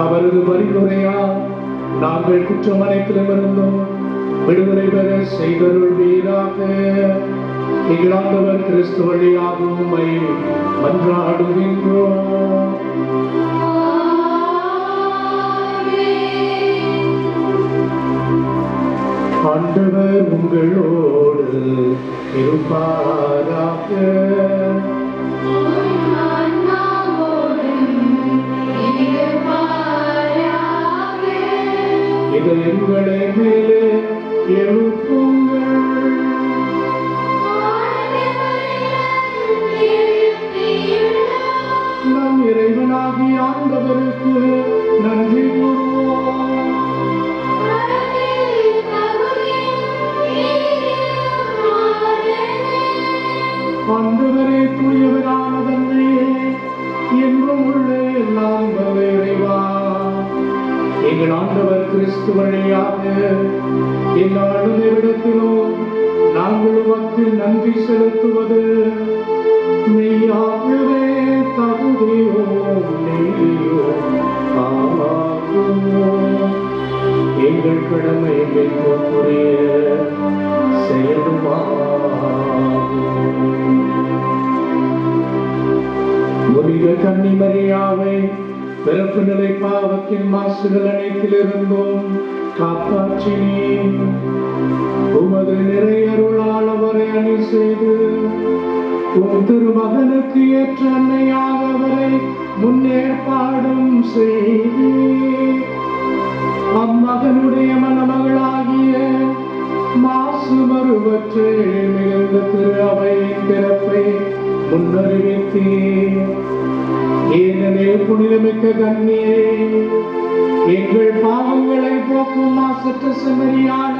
அவரது பரிந்துரையால் நாங்கள் குற்றம் அனைத்திலிருந்தும் விடுதலை பெற செய்தருள்வீராக. எங்களாண்டவர் கிறிஸ்து வழியாக உம்மை மன்றாடுகின்றோம். ஆண்டவர் உங்களோடு இருப்பாராக. இது எங்களை மேலே எழுப்புங்கள். நம் இறைவனாகி ஆண்டவருக்கு நன்றி கூறுவோம். ஆண்டவரே, தூயவரான தந்தையே, என்றும் உள்ள எல்லாம் வல்ல இறைவா, எங்கள் ஆண்டவர் கிறிஸ்து வழியாக என்னாலும் எவ்விடத்திலும் நாங்கள் உமக்கு நன்றி செலுத்துவது மெய்யாகவே தகுதியோம் நீதியோம் ஆகும். எங்கள் கடமை மேற்கொள்ளுடைய புனித கன்னி மரியாவை பிறப்பு நிலை பாவத்தின் மாசுகள் அனைத்திலிருந்தும் காப்பாற்றினேன். உமது நிறையருளால் அவரை அணி செய்து உம் திருமகனுக்கு ஏற்ற அன்னையாக அவரை முன்னேற்பாடும் செய்து அம்மகனுடைய மணமகளாகிய மாசு மறுவற்ற மிகுந்த திரு அவையின் பிறப்பை முன்னறிவித்தேன். ஏனெனில் புனிதமிக்க கன்னியே, எங்கள் பாவங்களை போக்கும் மாசற்ற செம்மறியான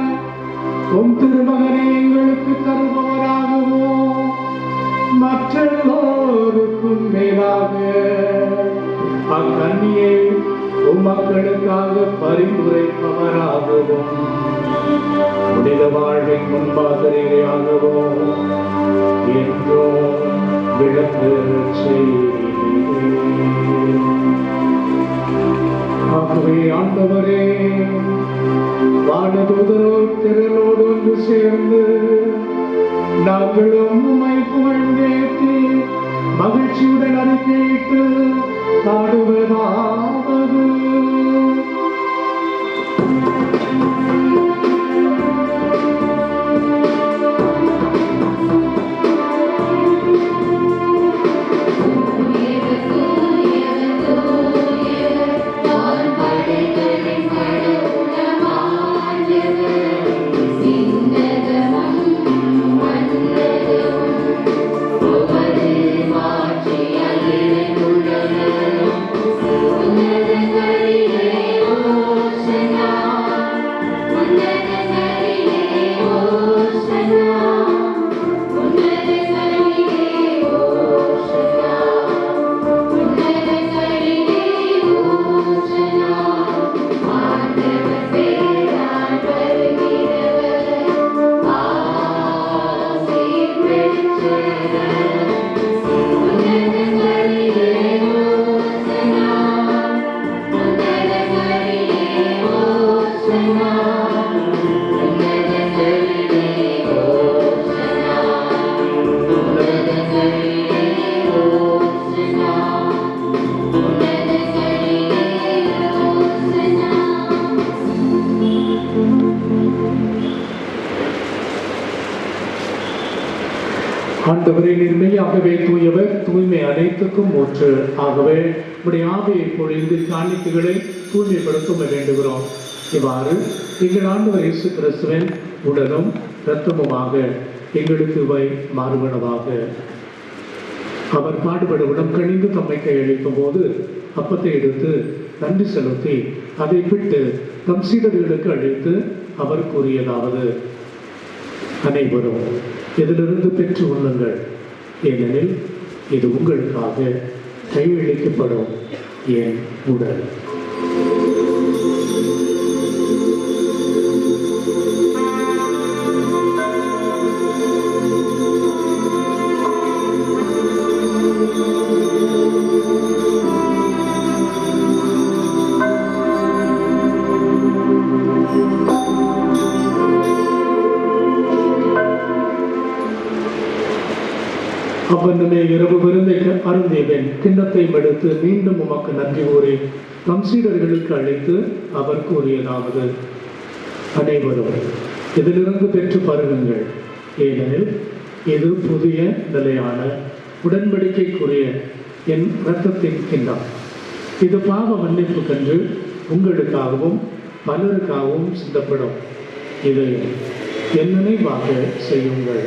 உம் திருமகனை எங்களுக்கு தருபவராகவோ மற்றெல்லோருக்கும் மேலாக அக்கன்னியை உம்மக்களுக்காக பரிந்துரைப்பவராகவும் புனித வாழ்வின் முன்பாசிரியராகவும் என்றும் விளக்கு ஆகவே ஆண்டவரே, வானதூதரோடு திரளோடு ஒன்று சேர்ந்து நாங்களும் உம்மை புகழ்ந்தேத்தி மகிழ்ச்சியுடன் அறிக்கையிட்டு பாடுவதாவது. ஆண்டவரே, நிர்மையாகவே தூயவர், தூய்மை அனைத்துக்கும் ஊற்று. ஆகவே உடைய ஆவியை பொழிந்து காணிக்கைகளை தூய்மைப்படுத்த வேண்டுகிறோம். இவ்வாறு எங்கள் ஆண்டவர் இயேசு கிறிஸ்துவின் உடலும் இரத்தமுமாக எங்களுக்கு இவை மாறுபனவாக. அவர் பாடுபட உடம் கணிந்து தம்மை கையளிக்கும் போது அப்பத்தை எடுத்து நன்றி செலுத்தி அதை விட்டு தம் சீடர்களுக்கு அளித்து அவர் கூறியதாவது: அனைவரும் இதிலிருந்து பெற்று உண்ணுங்கள், ஏனெனில் இது உங்களுக்காக கையளிக்கப்படும் என் உடல். அவ்வண்ணமே இரவு விருந்தை அருந்தியவன் கிண்ணத்தை எடுத்து மீண்டும் உமக்கு நன்றி கூறி தம் சீடர்களுக்கு அழைத்து அவர் கூறியதாவது: அனைவரும் இதிலிருந்து பெற்று பருகுங்கள், ஏனெனில் இது புதிய நிலையான உடன்படிக்கைக்குரிய என் இரத்தத்தின் கிண்ணம். இது பாவ மன்னிப்புக்கென்று உங்களுக்காகவும் பலருக்காகவும் சிந்தப்படும். இதை என் நினைவாக செய்யுங்கள்.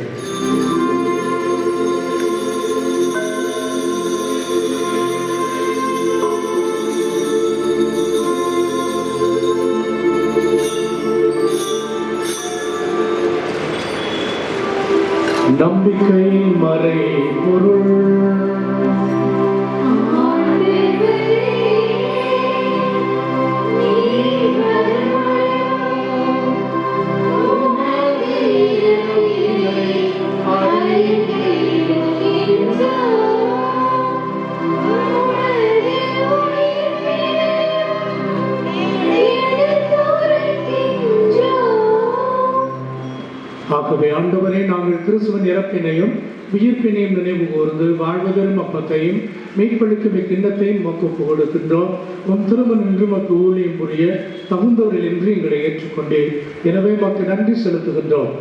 நம்பிக்கை மறை பொருள். ஆகவே ஆண்டவரே, நாங்கள் கிறிஸ்துவின் இறப்பினையும் உயிர்ப்பினையும் நினைவு கூர்ந்து வாழ்வதரும் அப்பத்தையும் மீட்பளிக்கும் இக்கிண்ணத்தையும் உமக்கு ஒப்புக் கொடுக்கின்றோம். உம் திருமணம் என்று உமக்கு ஊழியம் புரிய தகுந்தவர்கள் என்று எங்களை ஏற்றுக்கொண்டே, எனவே உமக்கு நன்றி செலுத்துகின்றோம்.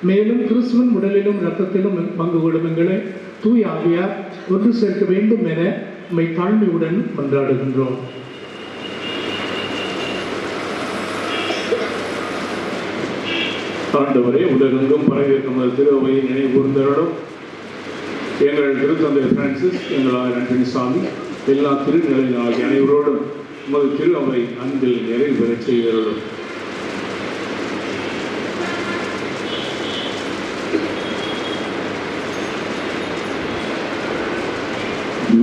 மேலும் கிறிஸ்துவின் உடலிலும் இரத்தத்திலும் பங்கு கொள்ளும் எங்களை தூய ஆவியார் ஒன்று சேர்க்க வேண்டும் என உம்மை தாழ்மையுடன் மன்றாடுகின்றோம். ஆண்டவரே, உலகெங்கும் பரவியிருக்கும் திருவையை நினைவு கூர்ந்தவர்களும் எங்கள் திருத்தந்தை பிரான்சிஸ், எங்கள் ஆண்டனி சாமி, எல்லா திருநிலையில் ஆகிய அனைவரோடும் உமது திரு அவை அன்பில் நிறைவு பெறச் செய்தவர்களும்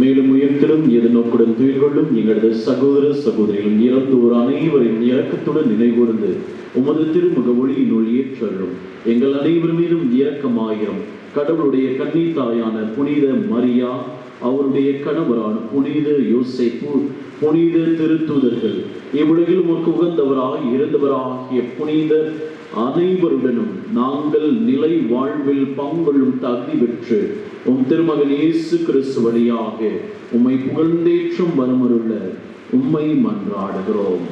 மேலும் உயர்த்திலும் எதிர்நோக்குடன் துயில் கொள்ளும் எங்களது சகோதர சகோதரிகளும் இறந்தோர் அனைவரின் இரக்கத்துடன் நினைகூர்ந்து உமது திருமுக ஒளியினுள் ஏற்றலும். எங்கள் அனைவர் மீதும் இரக்கமாயிரும். கடவுளுடைய கன்னி தாயான புனித மரியா, அவருடைய கணவரான புனித யோசேப்பு, புனித திருத்தூதர்கள், இவ்வுலகில் உமக்கு உகந்தவராய் இருந்தவராகிய புனித அனைவருடனும் நாங்கள் நிலை வாழ்வில் பங்கொள்ளும் தகுதி பெற்று உம் திருமகன் இயேசு கிறிஸ்து வழியாக உம்மை புகழ்ந்தேற்றும் வரமருள்ள உம்மை மன்றாடுகிறோம்.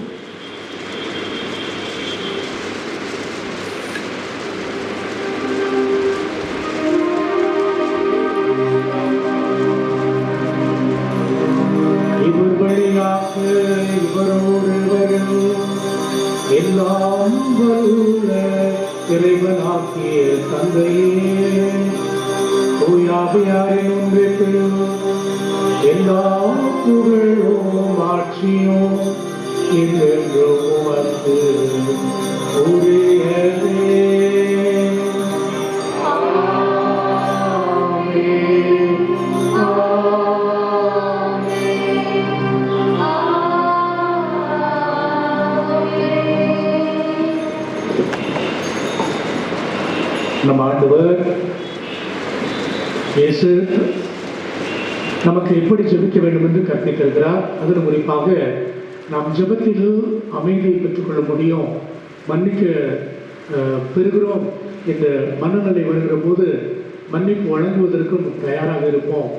இவர் வழியாக இவரோடு எல்லாம் வல்ல இறைவனாகிய தந்தையே, தூயாவியாரின் ஒன்றிற்கும் எல்லா புகழும் ஆட்சியும் என்றென்றும் உமக்கு உரியதே. நம் ஆண்டவர் இயேசு நமக்கு எப்படி ஜெபிக்க வேண்டும் என்று கற்பித்திருக்கிறார். அதில் குறிப்பாக நாம் ஜெபத்தில் அமைதியை பெற்றுக்கொள்ள முடியும், மன்னிக்க பெறுகிறோம் என்ற மனநிலை வருகிற போது மன்னிப்பு வழங்குவதற்கும் தயாராக இருப்போம்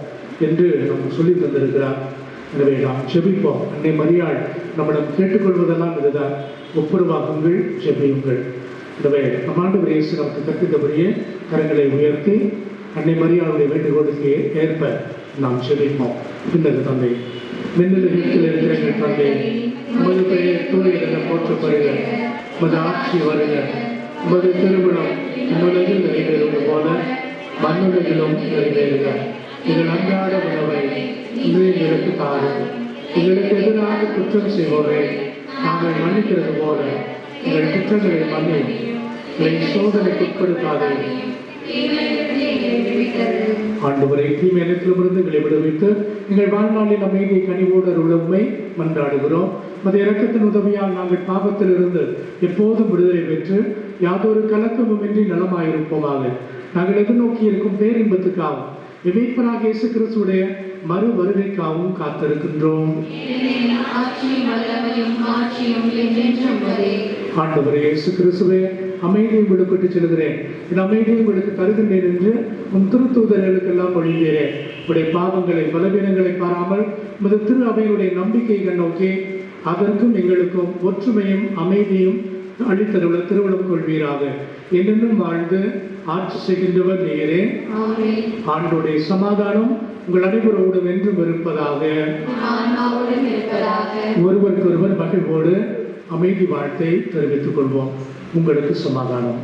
என்று நமக்கு சொல்லி தந்திருக்கிறார். எனவே நாம் ஜெபிப்போம். அன்னை மரியாள் நம்மிடம் கேட்டுக்கொள்வதெல்லாம் இதுதான்: ஒப்புரவாகுங்கள், ஜெபியுங்கள். எனவே நம் ஆண்டவர் இயேசு நமக்கு கற்பித்தபடியே கரங்களை உயர்த்தி அன்னை மரியாளுடைய வேண்டுகோளுக்கு ஏற்ப நாம் ஜெபிப்போம். பின்னது தந்தை, மின்னலுகத்தில் இருக்கிற எங்கள் தந்தை, உமது பெயர் தூயதென போற்றப்படுக, உமது ஆட்சி வருக, உமது திருமணம் உலகில் நிறைவேறுவது போல மண்ணுலகிலும் நிறைவேறுக. எங்கள் அன்றாட உணவை இன்று எங்களுக்கு தாரும். எங்களுக்கு எதிராக குற்றம் செய்வோரை நாங்கள் மன்னிக்கிறது போல எங்கள் குற்றங்களை மன்னியும். எங்களை சோதனைக்கு உட்படுத்தாதே. ஆண்டவரை தீமை அனைத்திலிருந்து எங்களை விடுவித்து எங்கள் வாழ்நாளில் அமைதியை கனிவோடு உள்ள உண்மை மன்றாடுகிறோம். மத இரக்கத்தின் உதவியால் நாங்கள் பாவத்தில் இருந்து எப்போதும் விடுதலை பெற்று யாதொரு கலக்கமுமின்றி நலமாயிருப்போமாக. நாங்கள் எதிர்நோக்கி இருக்கும் பேரின்பத்துக்காகவும் மீட்பராக இயேசு கிறிஸ்துவுடைய மறு வருகைக்காகவும் காத்திருக்கின்றோம். ஆண்டவரே இயேசு கிறிஸ்துவே, அமைதியை உங்களுக்கு செல்கிறேன், என் அமைதியை உங்களுக்கு தருகின்றேன் என்று உன் திருத்தூதர்களுக்கெல்லாம் ஒழிகிறேன். உடைய பாவங்களை பலவீனங்களை பாராமல் உமது திரு அவையுடைய நம்பிக்கையை நோக்கி அதற்கும் எங்களுக்கும் ஒற்றுமையும் அமைதியும் அளித்தருள திருவிழம் கொள்வீராக. என்னென்னும் வாழ்ந்து ஆட்சி செய்கின்றவர் நீரே. ஆண்டோடைய சமாதானம் உங்கள் அனைவரோடும் என்றும் இருப்பதாக. ஒருவருக்கொருவர் மகிழ்வோடு அமைதி வாழ்த்தை தெரிவித்துக் கொள்வோம். உங்களுக்கு சமாதானம்.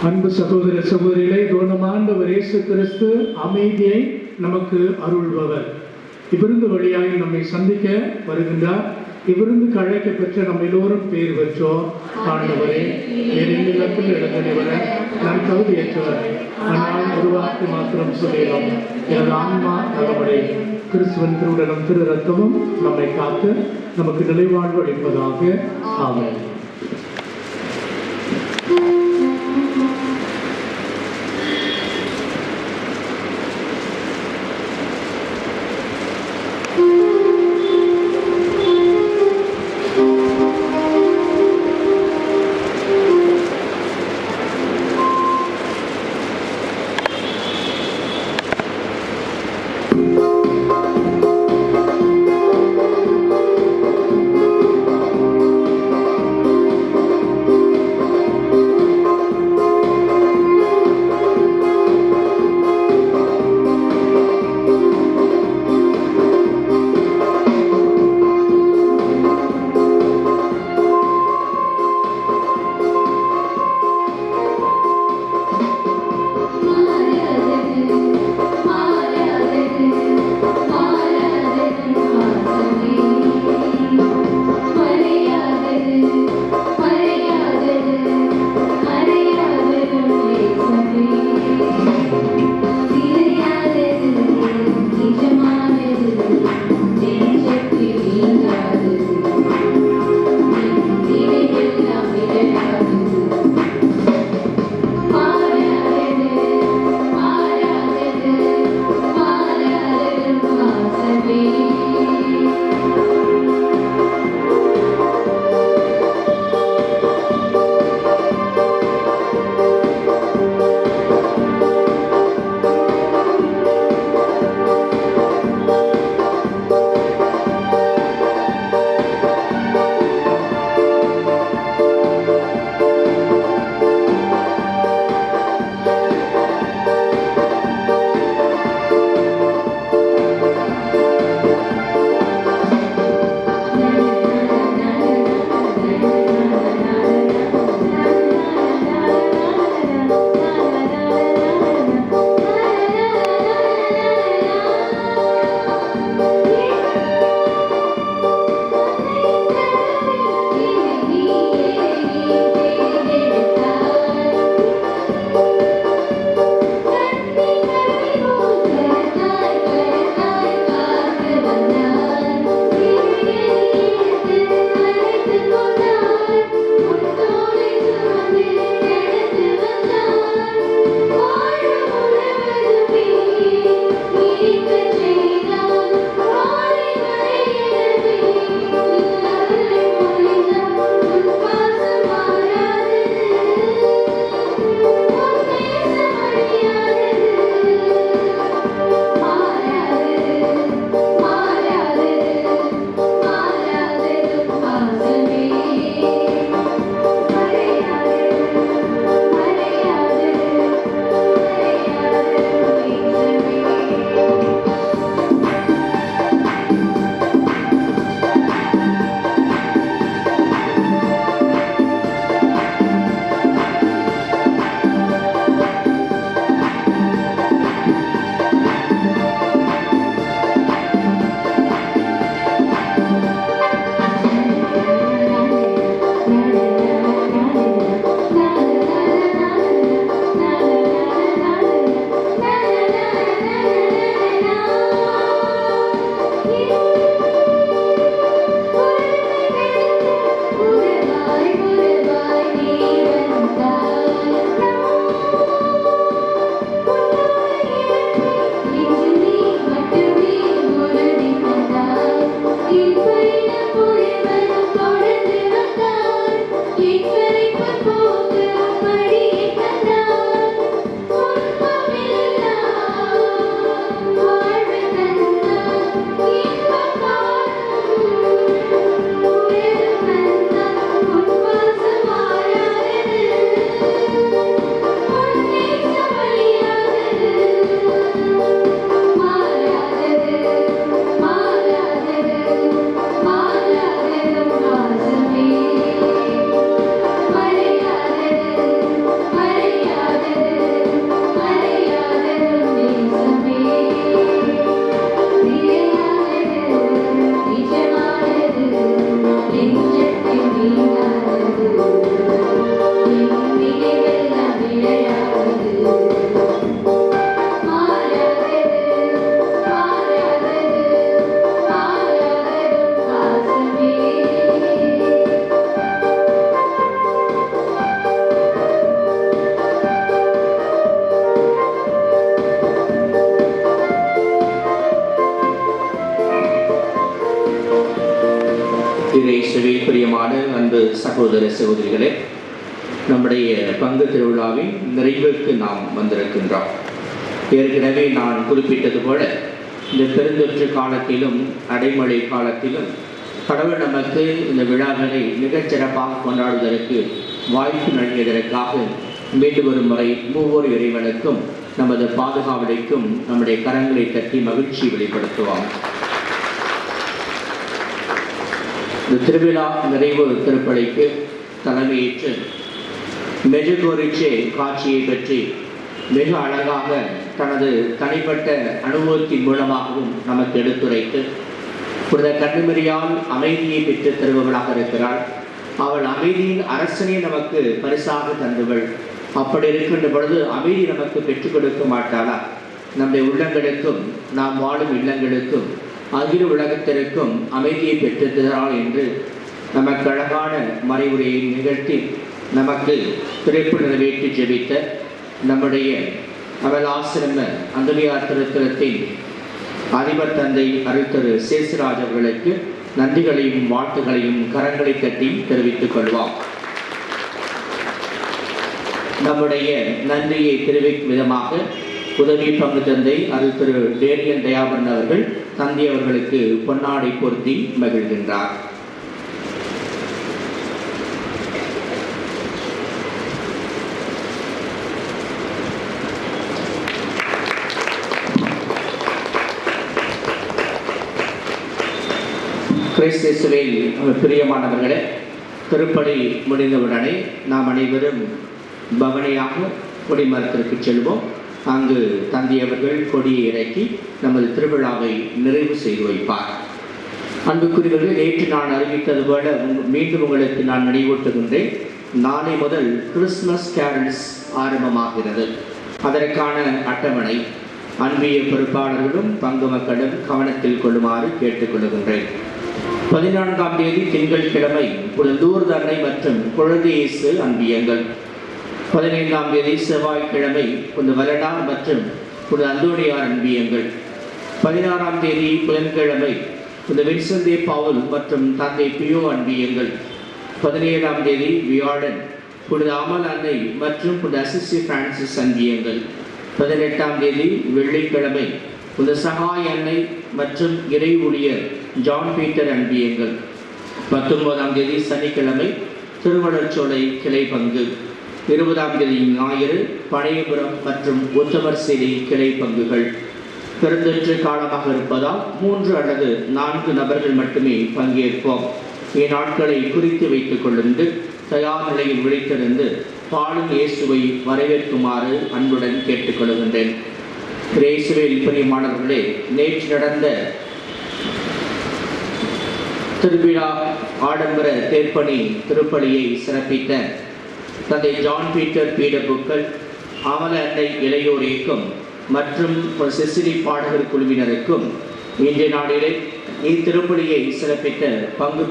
அன்பு சகோதர சகோதரிகளே, ஆண்டவர் இயேசு கிறிஸ்து அமைதியை நமக்கு அருள்பவர். இவ்விருந்து வழியாக நம்மை சந்திக்க வருகின்றார். இவ்விருந்துக்கு அழைக்க பெற்ற நம்ம எல்லோரும் பேர் பெற்றோர். ஆண்டவரே, இடத்தில் இடங்களை நான் தகுதியற்றவர், ஆனால் ஒரு வார்த்தை மாத்திரம் சொல்லிடும், எனது ஆன்மா நலமடை. கிறிஸ்துவன் திருவுடலும் திரு ரத்தமும் நம்மை காத்து நமக்கு நிலைவாழ்வு அளிப்பதாக. ஆமென். பிரியமான அன்பு சகோதர சகோதரிகளே, நம்முடைய பங்கு திருவிழாவின் நிறைவுக்கு நாம் வந்திருக்கின்றோம். ஏற்கனவே நான் குறிப்பிட்டது போல இந்த பெருந்தொற்று காலத்திலும் அடைமழை காலத்திலும் கடவுள் நமக்கு இந்த விழாக்களை மிகச்சிறப்பாக கொண்டாடுவதற்கு வாய்ப்பு நல்கியதற்காக மீண்டும் ஒரு முறை மூவர் இறைவனுக்கும் நமது பாதுகாவலைக்கும் நம்முடைய கரங்களை தட்டி மகிழ்ச்சி வெளிப்படுத்துவோம். இந்த திருவிழா நிறைவு திருப்பலிக்கு தலைமையேற்று மெஜகோரிச்சே காட்சியை பற்றி மிக அழகாக தனது தனிப்பட்ட அனுபவத்தின் மூலமாகவும் நமக்கு எடுத்துரைத்து புனித கன்னிமரியால் அமைதியை பெற்று தருபவளாக இருக்கிறாள். அவள் அமைதியின் அரசனை நமக்கு பரிசாக தந்தவள். அப்படி இருக்கின்ற பொழுது அமைதி நமக்கு பெற்றுக் கொடுக்க மாட்டாளா? நம்முடைய உள்ளங்களுக்கும் நாம் வாழும் இல்லங்களுக்கும் அகில உலகத்திற்கும் அமைதியை பெற்றுத்தராள் என்று நமக்கு அழகான மறைவுரையை நிகழ்த்தி நமக்கு பிறப்பு நிறைவேற்றி ஜெபித்த நம்முடைய அவள் ஆசிரம அந்தோனியார் திருத்தலத்தின் அதிபர் தந்தை அருள்திரு சேசுராஜ் அவர்களுக்கு நன்றிகளையும் வாழ்த்துகளையும் கரங்களை தட்டி தெரிவித்துக் கொள்வோம். நம்முடைய நன்றியை தெரிவிக்கும் விதமாக உதவி பங்கு தந்தை அருள்திரு டேரியன் தயாபரன் அவர்கள் தந்தை அவர்களுக்கு பொன்னாடை பொருத்தி மகிழ்கின்றார். கிறிஸ்துவில் பிரியமானவர்களே, திருப்பலி முடிந்தவுடனே நாம் அனைவரும் பவனியாக கொடிமரத்திற்கு செல்வோம். அங்கு தந்தையவர்கள் கொடியை இறக்கி நமது திருவிழாவை நிறைவு செய்து வைப்பார். அன்புக்குரியவர்கள், நேற்று நான் அறிவித்தது போல மீண்டும் உங்களுக்கு நான் நினைவூட்டுகின்றேன். நாளை முதல் கிறிஸ்துமஸ் கேரல்ஸ் ஆரம்பமாகிறது. அதற்கான அட்டவணை அன்பிய பொறுப்பாளர்களும் பங்கு மக்களும் கவனத்தில் கொள்ளுமாறு கேட்டுக்கொள்கின்றேன். 14ஆம் தேதி திங்கட்கிழமை புனிதூர் அன்னை மற்றும் குழந்தை இயேசு அன்பியங்கள். 15ஆம் தேதி செவ்வாய்க்கிழமை புனித வலடா மற்றும் புனித அந்தோனியார் அன்பியங்கள். 16ஆம் தேதி புதன்கிழமை புனித வின்சென்ட் பவுல் மற்றும் தந்தை பியோ அன்பியங்கள். 17ஆம் தேதி வியாழன் புனித அமல் அன்னை மற்றும் புனித அசிசி பிரான்சிஸ் அன்பியங்கள். 18ஆம் தேதி வெள்ளிக்கிழமை புனித சகாய் அன்னை மற்றும் இறை ஊழியர் ஜான் பீட்டர் அன்பியங்கள். 19ஆம் தேதி சனிக்கிழமை திருவள்ளச்சோலை கிளை பங்கு. 20ஆம் தேதி ஞாயிறு பழையபுரம் மற்றும் உத்தமர்சேரி கிளை பங்குகள். பெருந்தொற்று காலமாக இருப்பதால் 3 அல்லது 4 நபர்கள் மட்டுமே பங்கேற்போம். இந்நாட்களை குறித்து வைத்துக் கொண்டு தயார் நிலையில் விழித்திருந்து பாடும் இயேசுவை வரவேற்குமாறு அன்புடன் கேட்டுக்கொள்கின்றேன். இயேசுவில் பிரியமானவர்களே, நேற்று நடந்த திருவிழா ஆடம்பர தேர்ப்பணி திருப்பலியை சிறப்பித்த தந்தை ஜான் பீட்டர் பீடபுக்கள், அமல அன்னை இளையோர் இயக்கம் மற்றும் செசிலி பாடகர் குழுவினருக்கும் இன்றைய நாளிலே இத்திருப்பலியை சிறப்பித்த பங்கு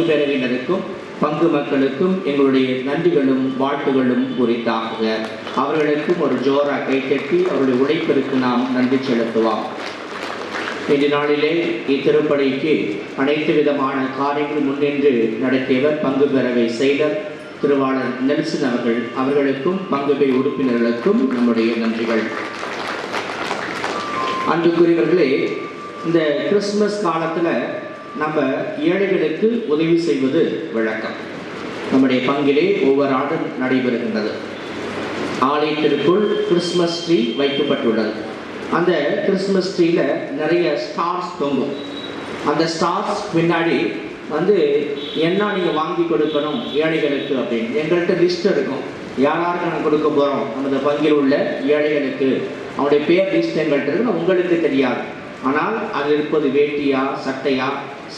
பேரவையினருக்கும் பங்கு மக்களுக்கும் எங்களுடைய நன்றிகளும் வாழ்த்துகளும் உரித்தாக. அவர்களுக்கும் ஒரு ஜோரா கைத்தட்டி அவருடைய உழைப்பிற்கு நாம் நன்றி செலுத்துவோம். இன்றைய நாளிலே இத்திருப்பலிக்கு அனைத்து விதமான காரியங்கள் முன்னின்று நடத்தியவர் பங்கு பேரவை செயலர் திருவாளர் நெல்சன் அவர்களுக்கும் பங்குபை உறுப்பினர்களுக்கும் நம்முடைய நன்றிகள். அன்புக்குரியவர்களே, இந்த கிறிஸ்துமஸ் காலத்தில் நம்ம ஏழைகளுக்கு உதவி செய்வது வழக்கம். நம்முடைய பங்கிலே ஒவ்வொரு ஆண்டும் நடைபெறுகின்றது. ஆலயத்திற்குள் கிறிஸ்துமஸ் ட்ரீ வைக்கப்பட்டுள்ளது. அந்த கிறிஸ்துமஸ் ட்ரீயில் நிறைய ஸ்டார்ஸ் தொங்கும். அந்த ஸ்டார்ஸ் பின்னாடி என்ன நீங்கள் வாங்கி கொடுக்கணும் ஏழைகளுக்கு அப்படின்னு எங்கள்கிட்ட லிஸ்ட் இருக்கும். யாருக்கு நாங்கள் கொடுக்க போகிறோம் நமது பங்கில் உள்ள ஏழைகளுக்கு அவனுடைய பேர் லிஸ்ட் எங்கள்கிட்ட இருக்கு. உங்களுக்கு தெரியாது. ஆனால் அது இருப்பது வேட்டியா, சட்டையா,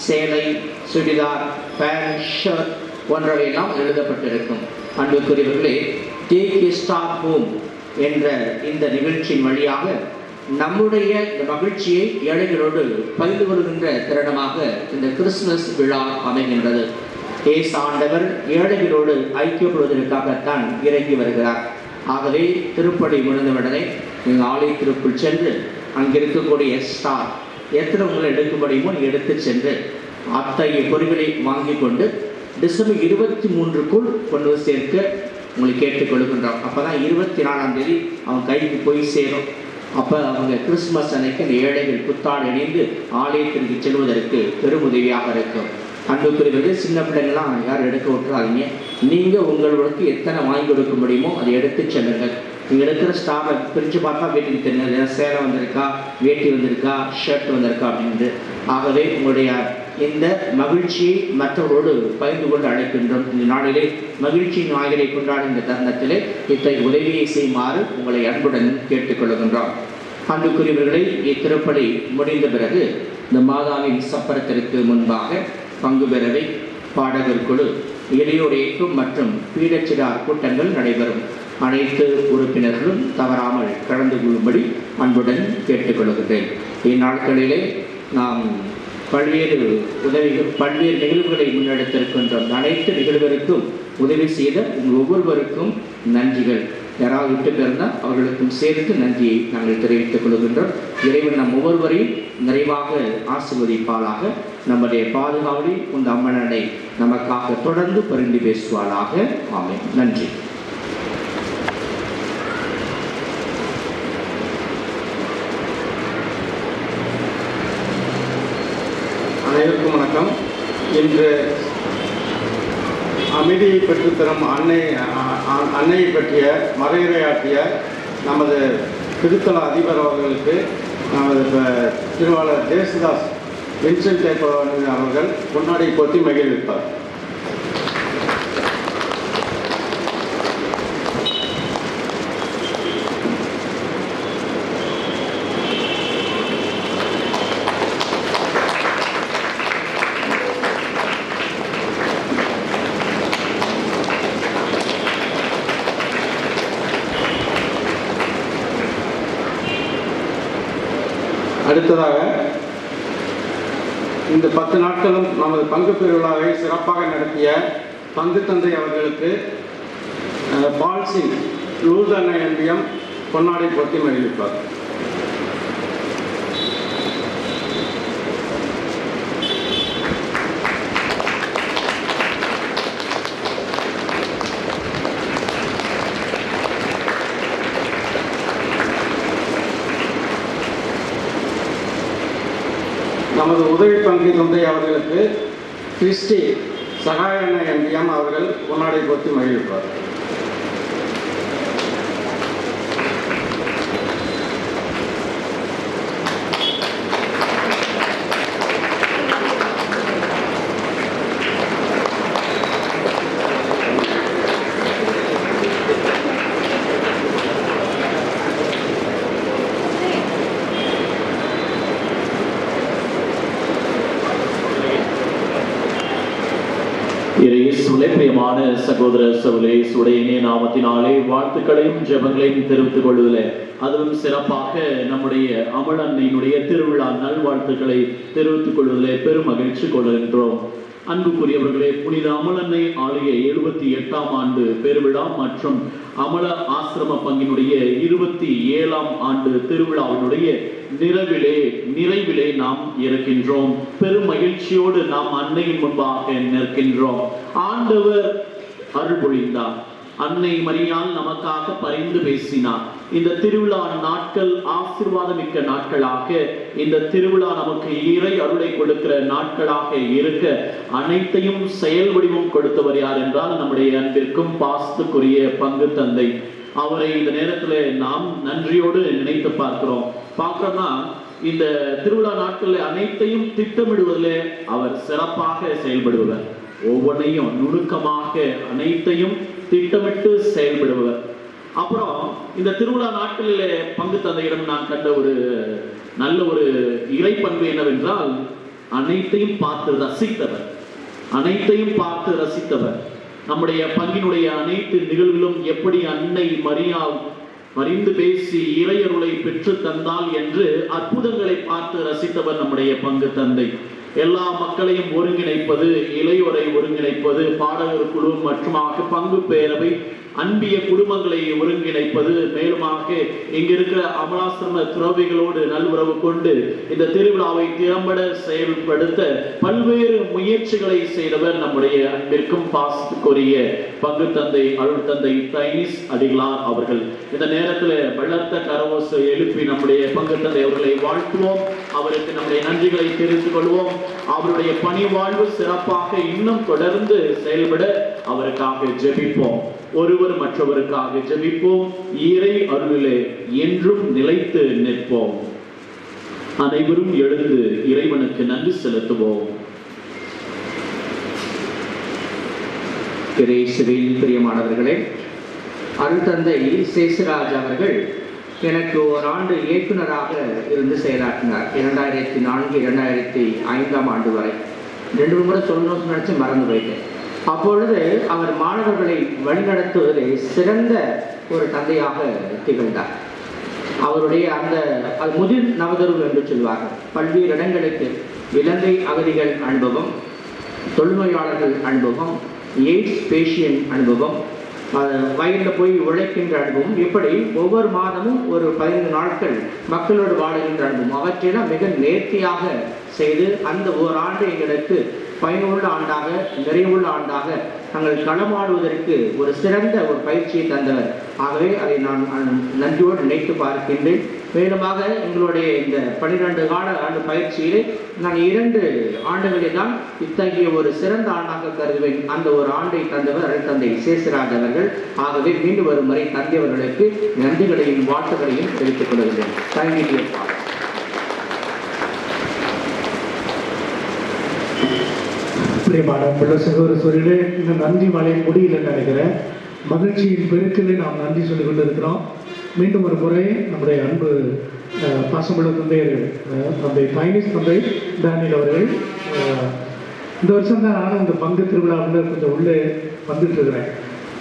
சேலை, சுடிதார், பேண்ட், ஷர்ட் போன்றவையெல்லாம் எழுதப்பட்டிருக்கும். அன்புக்குரியவர்களே, டேக் எ ஸ்டார் ஹோம் என்ற இந்த நிகழ்ச்சியின் வழியாக நம்முடைய இந்த மகிழ்ச்சியை ஏழைகளோடு பகிர்ந்து கொள்கின்ற தருணமாக இந்த கிறிஸ்துமஸ் விழா அமைகின்றது. இயேசு ஆண்டவர் ஏழைகளோடு ஐக்கியப்படுவதற்காகத்தான் இறங்கி வருகிறார். ஆகவே திருப்பலி முடிந்தவுடனே நீங்கள் ஆலயத்திற்குள் சென்று அங்கிருக்கக்கூடிய ஸ்டார் எத்தனை உங்களை எடுக்க முடியுமோ எடுத்து சென்று அத்தகைய பொருட்களை வாங்கி கொண்டு டிசம்பர் 23க்குள் கொண்டு சேர்க்க உங்களை கேட்டுக்கொள்கின்றோம். அப்போ தான் 24ஆம் தேதி அவங்க கைக்கு போய் சேரும். அப்போ அவங்க கிறிஸ்துமஸ் அன்னைக்கு இந்த ஏழைகள் புத்தாடை அணிந்து ஆலயத்திற்கு செல்வதற்கு பெருமுதவியாக இருக்கும். அன்புக்குரியவர்களே, சின்ன பிள்ளைங்கள்லாம் யாரும் எடுக்க விட்டுறாதீங்க. நீங்கள் உங்களுக்கு எத்தனை வாங்கி கொடுக்க முடியுமோ அதை எடுத்து செல்லுங்கள். நீங்கள் எடுக்கிற ஸ்டாரை பிரித்து பார்த்தா வேட்டிக்கு தெரியாது, சேலை வந்திருக்கா, வேட்டி வந்திருக்கா, ஷர்ட் வந்திருக்கா அப்படின்ட்டு. ஆகவே உங்களுடைய இந்த மகிழ்ச்சியை மற்றவரோடு பகிர்ந்து கொண்டு அழைக்கின்றோம். இந்த நாளிலே மகிழ்ச்சியின் ஞாயிறை கொண்டாடும் இந்த தருணத்திலே இத்தகைய உதவியை செய்யுமாறு உங்களை அன்புடன் கேட்டுக்கொள்கின்றோம். அன்புக்குரியவர்களை, இத்திருப்பலி முடிந்த பிறகு இந்த மாதாவின் சப்பரத்திற்கு முன்பாக பங்கு பெறவை, பாடகர் குழு, இளையோர் இயக்கம் மற்றும் பீடச்சிடார் கூட்டங்கள் நடைபெறும். அனைத்து உறுப்பினர்களும் தவறாமல் கலந்து கொள்ளும்படி அன்புடன் கேட்டுக்கொள்கிறேன். இந்நாட்களிலே நாம் பல்வேறு நிகழ்வுகளை முன்னெடுத்திருக்கின்றோம். அனைத்து நிகழ்வுகளுக்கும் உதவி செய்த உங்கள் ஒவ்வொருவருக்கும் நன்றிகள். யாராவது விட்டு பிறந்தால் அவர்களுக்கும் சேர்த்து நன்றியை நாங்கள் தெரிவித்துக் கொள்கின்றோம். இறைவன் நம் ஒவ்வொருவரையும் நிறைவாக ஆசீர்வதிப்பாளாக. நம்முடைய பாதுகாவலி இந்த அம்மனை நமக்காக தொடர்ந்து பரிந்து பேசுவாளாக. ஆமென். நன்றி. அனைவருக்கும் வணக்கம். இன்று அமைதியை பெற்றுத்தரும் அன்னையை பற்றிய மறையுரையாற்றிய நமது திருத்தல அதிபர் அவர்களுக்கு நமது திருவாளர் ஜேசுதாஸ் வின்சென்ட் அவர்கள் பொன்னாடை போற்றி மகிழ்விப்பார். அடுத்ததாக, இந்த 10 நாட்களும் நமது பங்கு பெருவிழாவை சிறப்பாக நடத்திய பங்கு தந்தை அவர்களுக்கு பால்சிங் லூர்தன்னை எம்பிஎம் பொன்னாடை போட்டி மகிழ்விப்பார். நமது உதவி பங்கு தந்தை அவர்களுக்கு கிறிஸ்டி சகாயண்ண எம்பிஎம் அவர்கள் பொன்னாடை போட்டி மகிழ்விப்பார். பிரியமான சகோதர சகோதரியே, நாமத்தினாலே வாழ்த்துக்களையும் ஜெபங்களையும் தெரிவித்துக் கொள்வதில் அதுவும் சிறப்பாக நம்முடைய அமல அன்னையினுடைய திருவிழா நல்வாழ்த்துக்களை தெரிவித்துக் கொள்வதில் பெரும் மகிழ்ச்சி கொள்கின்றோம். அன்புக்குரியவர்களே, புனித அமலன்னை ஆலய 78ஆம் ஆண்டு பெருவிழா மற்றும் அமல ஆசிரம பங்கினுடைய 27ஆம் ஆண்டு திருவிழாவினுடைய நிறைவிலே நாம் இருக்கின்றோம். பெரும் மகிழ்ச்சியோடு நாம் அன்னையின் முன்பாக நிற்கின்றோம். ஆண்டவர் அருள் பொழிந்தார். அன்னை மரியாள் நமக்காக பரிந்து பேசினார். இந்த திருவிழா நாட்கள் ஆசீர்வாதமிக்க நாட்களாக, இந்த திருவிழா நமக்கு இறை அருளை கொடுக்கிற நாட்களாக இருக்க அனைத்தையும் செயல் வடிவம் கொடுத்தவர் யார் என்றால் நம்முடைய அன்பிற்கும் பாசத்துக்குரிய பங்கு தந்தை. அவரை இந்த நேரத்தில் நாம் நன்றியோடு நினைத்து பார்க்கிறோம்னா இந்த திருவிழா நாட்களில் அனைத்தையும் திட்டமிடுவதில் அவர் சிறப்பாக செயல்படுவார். ஒவ்வொன்றையும் நுணுக்கமாக அனைத்தையும் திட்டமிட்டு செயல்படுவர். அப்புறம் இந்த திருவிழா நாட்களில் பங்கு தந்தையிடம் நான் கண்ட ஒரு நல்ல ஒரு இறைப்பண்பு என்னவென்றால், அனைத்தையும் பார்த்து ரசித்தவர். நம்முடைய பங்கினுடைய அனைத்து நிகழ்விலும் எப்படி அன்னை மரியாள் பரிந்து பேசி இறையருளை பெற்று தந்தால் என்று அற்புதங்களை பார்த்து ரசித்தவர் நம்முடைய பங்கு தந்தை. எல்லா மக்களையும் ஒருங்கிணைப்பது, இளையோரை ஒருங்கிணைப்பது, பாடகர் குழு மற்றும் பங்கு பேரவை அன்பிய குடும்பங்களை ஒருங்கிணைப்பது, மேலுமாக இங்க இருக்கிற அமலாசிரம துறவிகளோடு நல்லுறவு கொண்டு இந்த திருவிழாவை திறம்பட செயல்படுத்த பல்வேறு முயற்சிகளை செய்தவர் நம்முடைய அன்பிற்கும் பாசத்துக்குரிய பங்கு தந்தை அருள் தந்தை தைனிஸ் அடிகளார் அவர்கள். இந்த நேரத்தில் பலத்த கரவோசை எழுப்பி நம்முடைய பங்கு தந்தை அவர்களை வாழ்த்துவோம், அவருக்கு நம்முடைய நன்றிகளை தெரிவித்துக் கொள்வோம். அவருடைய பணி வாழ்வு சிறப்பாக இன்னும் தொடர்ந்து செயல்பட அவருக்காக ஜெபிப்போம். ஒருவர் மற்றவருக்காக ஜெபிப்போம். இறை அருளிலே என்றும் நிலைத்து நிற்போம். அனைவரும் எழுந்து இறைவனுக்கு நன்றி செலுத்துவோம். இயேசுவில் பிரியமானவர்களே, அருள்தந்தை சேசுராஜ் அவர்கள் எனக்கு ஓராண்டு இயக்குனராக இருந்து செயலாற்றினார். 2004 2005 ஆண்டு வரை 2 முறை சொல்லணும்னு நினச்சி மறந்து போயிட்டேன். அப்பொழுது அவர் மாணவர்களை வழிநடத்துவதில் சிறந்த ஒரு தந்தையாக திகழ்ந்தார். அவருடைய அது முதிர் நவதருவு என்று சொல்வார்கள். பல்வேறு இடங்களுக்கு இலங்கை அகதிகள் அனுபவம், தொழுநோயாளர்கள் அனுபவம், எய்ட்ஸ் பேஷியன்ட் அனுபவம், வயலில் போய் உழைக்கின்ற அனுபவம், இப்படி ஒவ்வொரு மாதமும் ஒரு 15 நாட்கள் மக்களோடு வாழுகின்ற அனுபவம், அவற்றையெல்லாம் மிக நேர்த்தியாக செய்து அந்த ஓராண்டு எங்களுக்கு பயனுள்ள ஆண்டாக, நிறைவுள்ள ஆண்டாக நாங்கள் களமாடுவதற்கு ஒரு சிறந்த ஒரு பயிற்சியை தந்தவர். ஆகவே அதை நான் நன்றியோடு நினைத்து பார்க்கின்றேன். மேலுமாக எங்களுடைய இந்த 12 ஆண்டு பயிற்சியிலே நான் 2 ஆண்டுகளில் தான் இத்தகைய ஒரு சிறந்த ஆண்டாக கருதுவேன். அந்த ஒரு ஆண்டை தந்தவர் அருள்தந்தை சேசுராஜ் அவர்கள். ஆகவே மீண்டும் வரும் முறை தந்தையவர்களுக்கு நன்றிகளையும் வாழ்த்துக்களையும் தெரிவித்துக் கொள்கிறேன். தேங்க்யூ. பிரியமான பிள்ளை சகோதரர்களே, இந்த நன்றி மழை முடியலன்னு நினைக்கிறேன். மகிழ்ச்சியின் பெருக்கிலே நாம் நன்றி சொல்லிக் கொண்டு இருக்கிறோம். மீண்டும் ஒரு முறை நம்முடைய அன்பு பாசமுள்ள தந்தையர்கள், தந்தை தைனிஸ், தந்தை டேனியல் அவர்கள், இந்த வருஷம் தான் நானும் இந்த பங்கு திருவிழாவில் கொஞ்சம் உள்ளே வந்துட்டு இருக்கிறேன்.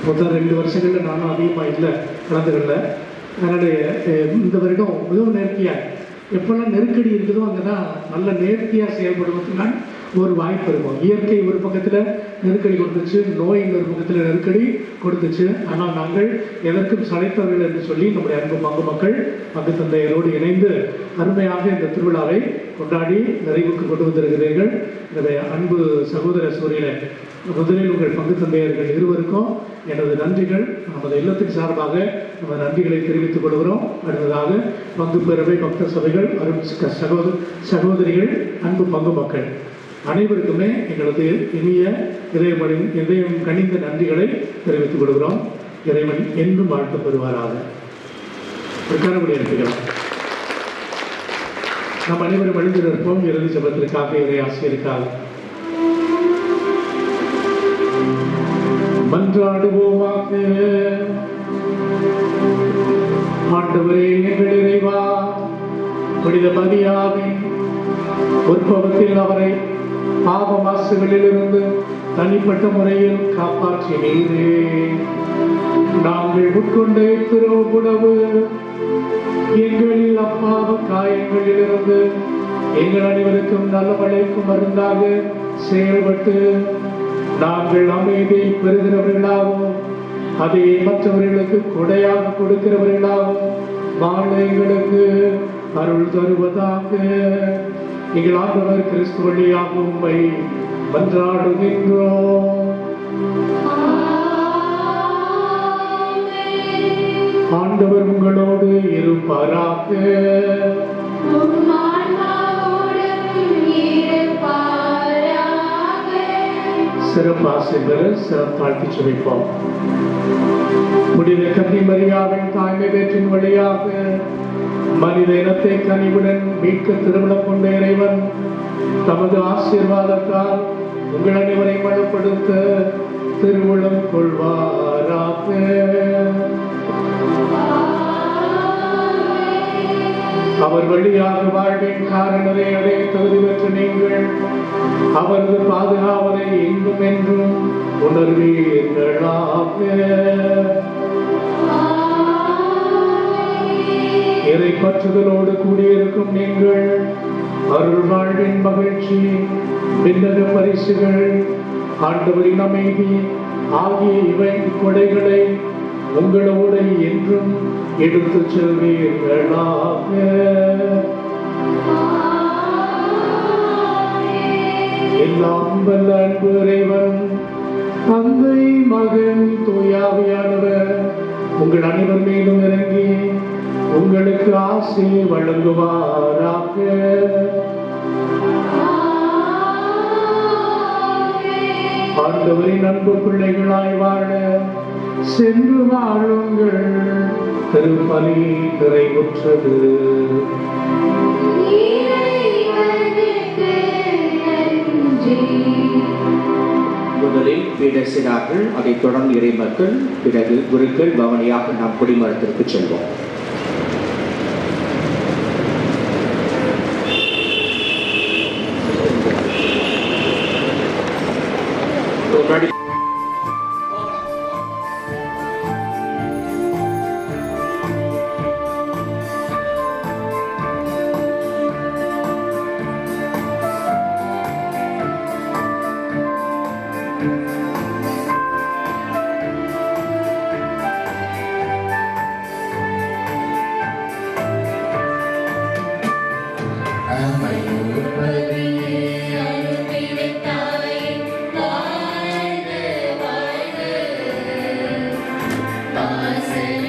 மொத்தம் 2 வருஷங்களில் நானும் அதிகமாக இல்லை கலந்துக்கல. அதனுடைய இந்த வருடம் மிகவும் நேர்த்தியாக, எப்போல்லாம் நெருக்கடி இருக்குதோ அங்கே தான் நல்ல நேர்த்தியாக செயல்படுவதற்கான ஒரு வாய்ப்பு இருக்கும். இயற்கை ஒரு பக்கத்தில் நெருக்கடி கொடுத்துச்சு, நோய் ஒரு பக்கத்தில் நெருக்கடி கொடுத்துச்சு. ஆனால் நாங்கள் எதற்கும் சளைத்தவர்கள் என்று சொல்லி நம்முடைய அன்பு பங்கு மக்கள் பங்கு தந்தையரோடு இணைந்து அருமையாக இந்த திருவிழாவை கொண்டாடி நிறைவுக்கு கொண்டு வந்திருக்கிறீர்கள். என்னுடைய அன்பு சகோதர சூரியனை, முதலில் உங்கள் பங்கு தந்தையர்கள் இருவருக்கும் எனது நன்றிகள். நமது இல்லத்தின் சார்பாக நம்ம நன்றிகளை தெரிவித்துக் கொள்கிறோம். அடுத்ததாக பங்கு பேரவை, பக்த சபைகள், சகோதரிகள், அன்பு பங்கு மக்கள் அனைவருக்குமே எங்களது இனிய இதயம் கனிந்த நன்றிகளை தெரிவித்துக் கொள்கிறோம். இறைவன் என்றும் வாழ்த்து பெறுவாராக. ஒரு கரவடி அனுப்புகிறோம். நாம் அனைவரும் அழிந்து நிற்போம். இறுதி ஜெபத்திற்காக, இறை ஆசிரியருக்காக மன்றாடுவோமாக. ஆண்டவரே எங்கள் இறைவா, புனித மரியாவின் உற்பவத்தில் அவரை பாவ மாசுகளிலிருந்து தனிப்பட்ட முறையில் காப்பாற்றினீரே. நாங்கள் உட்கொண்ட திருவுணவு எங்களில் அப்பாவ காயங்களிலிருந்து எங்கள் அனைவருக்கும் நலவழைக்கும் மருந்தாக செயல்பட்டு நாங்கள் அமைதியை பெறுகிறவர்களாகவும் அதை மற்றவர்களுக்கு கொடையாக கொடுக்கிறவர்களாகவும் வாழ எங்களுக்கு அருள் தருவதாக எங்கள் ஆண்டவர் கிறிஸ்து வழியாக உம்மை மன்றாடுகின்றோம். ஆண்டவர் உங்களோடு இருப்பாராக. சிறப்பாசை பெற சிறப்பாழ்த்தி சுவைப்போம். புனித கன்னி மரியாவின் தாய்மை பேற்றின் வழியாக மனித இனத்தை கனிவுடன் மீட்க திருமணம் கொண்ட இறைவன் தமது ஆசீர்வாதத்தால் உங்கள் அனைவரை வளப்படுத்த திருவுளம் கொள்வாராக. அவர் வழியாக வாழ்வின் காரணரை அடைய தகுதி பெற்ற நீங்கள் அவரது பாதுகாவலை எங்கும் என்றும் உணர்வீர்களாக. இறை பற்றுதலோடு கூடியிருக்கும் நீங்கள் அருள் வாழ்வின் மகிழ்ச்சி, விண்ணக பரிசுகள், ஆண்டவரின் அமைதி ஆகிய இவை கொடைகளை உங்களோடு என்றும் எடுத்துச் செல்வீர்களாக. எல்லாம் வல்ல அன்பு இறைவன் தந்தை மகன் தூயாவியானவர் உங்கள் அனைவர் மீதும் இறங்கி உங்களுக்கு ஆசி வழங்குவாராக. ஆண்டவரின் அன்பு பிள்ளைகளாய் வாழ சென்று வாழுங்கள். திருப்பலி நிறைவுற்றது. முதலில் பீடசிரார்கள், அதைத் தொடர்ந்து இறைமக்கள், பிறகு குருக்கள் பவனியாக நாம் குடிமரத்திற்கு செல்வோம். வாசல்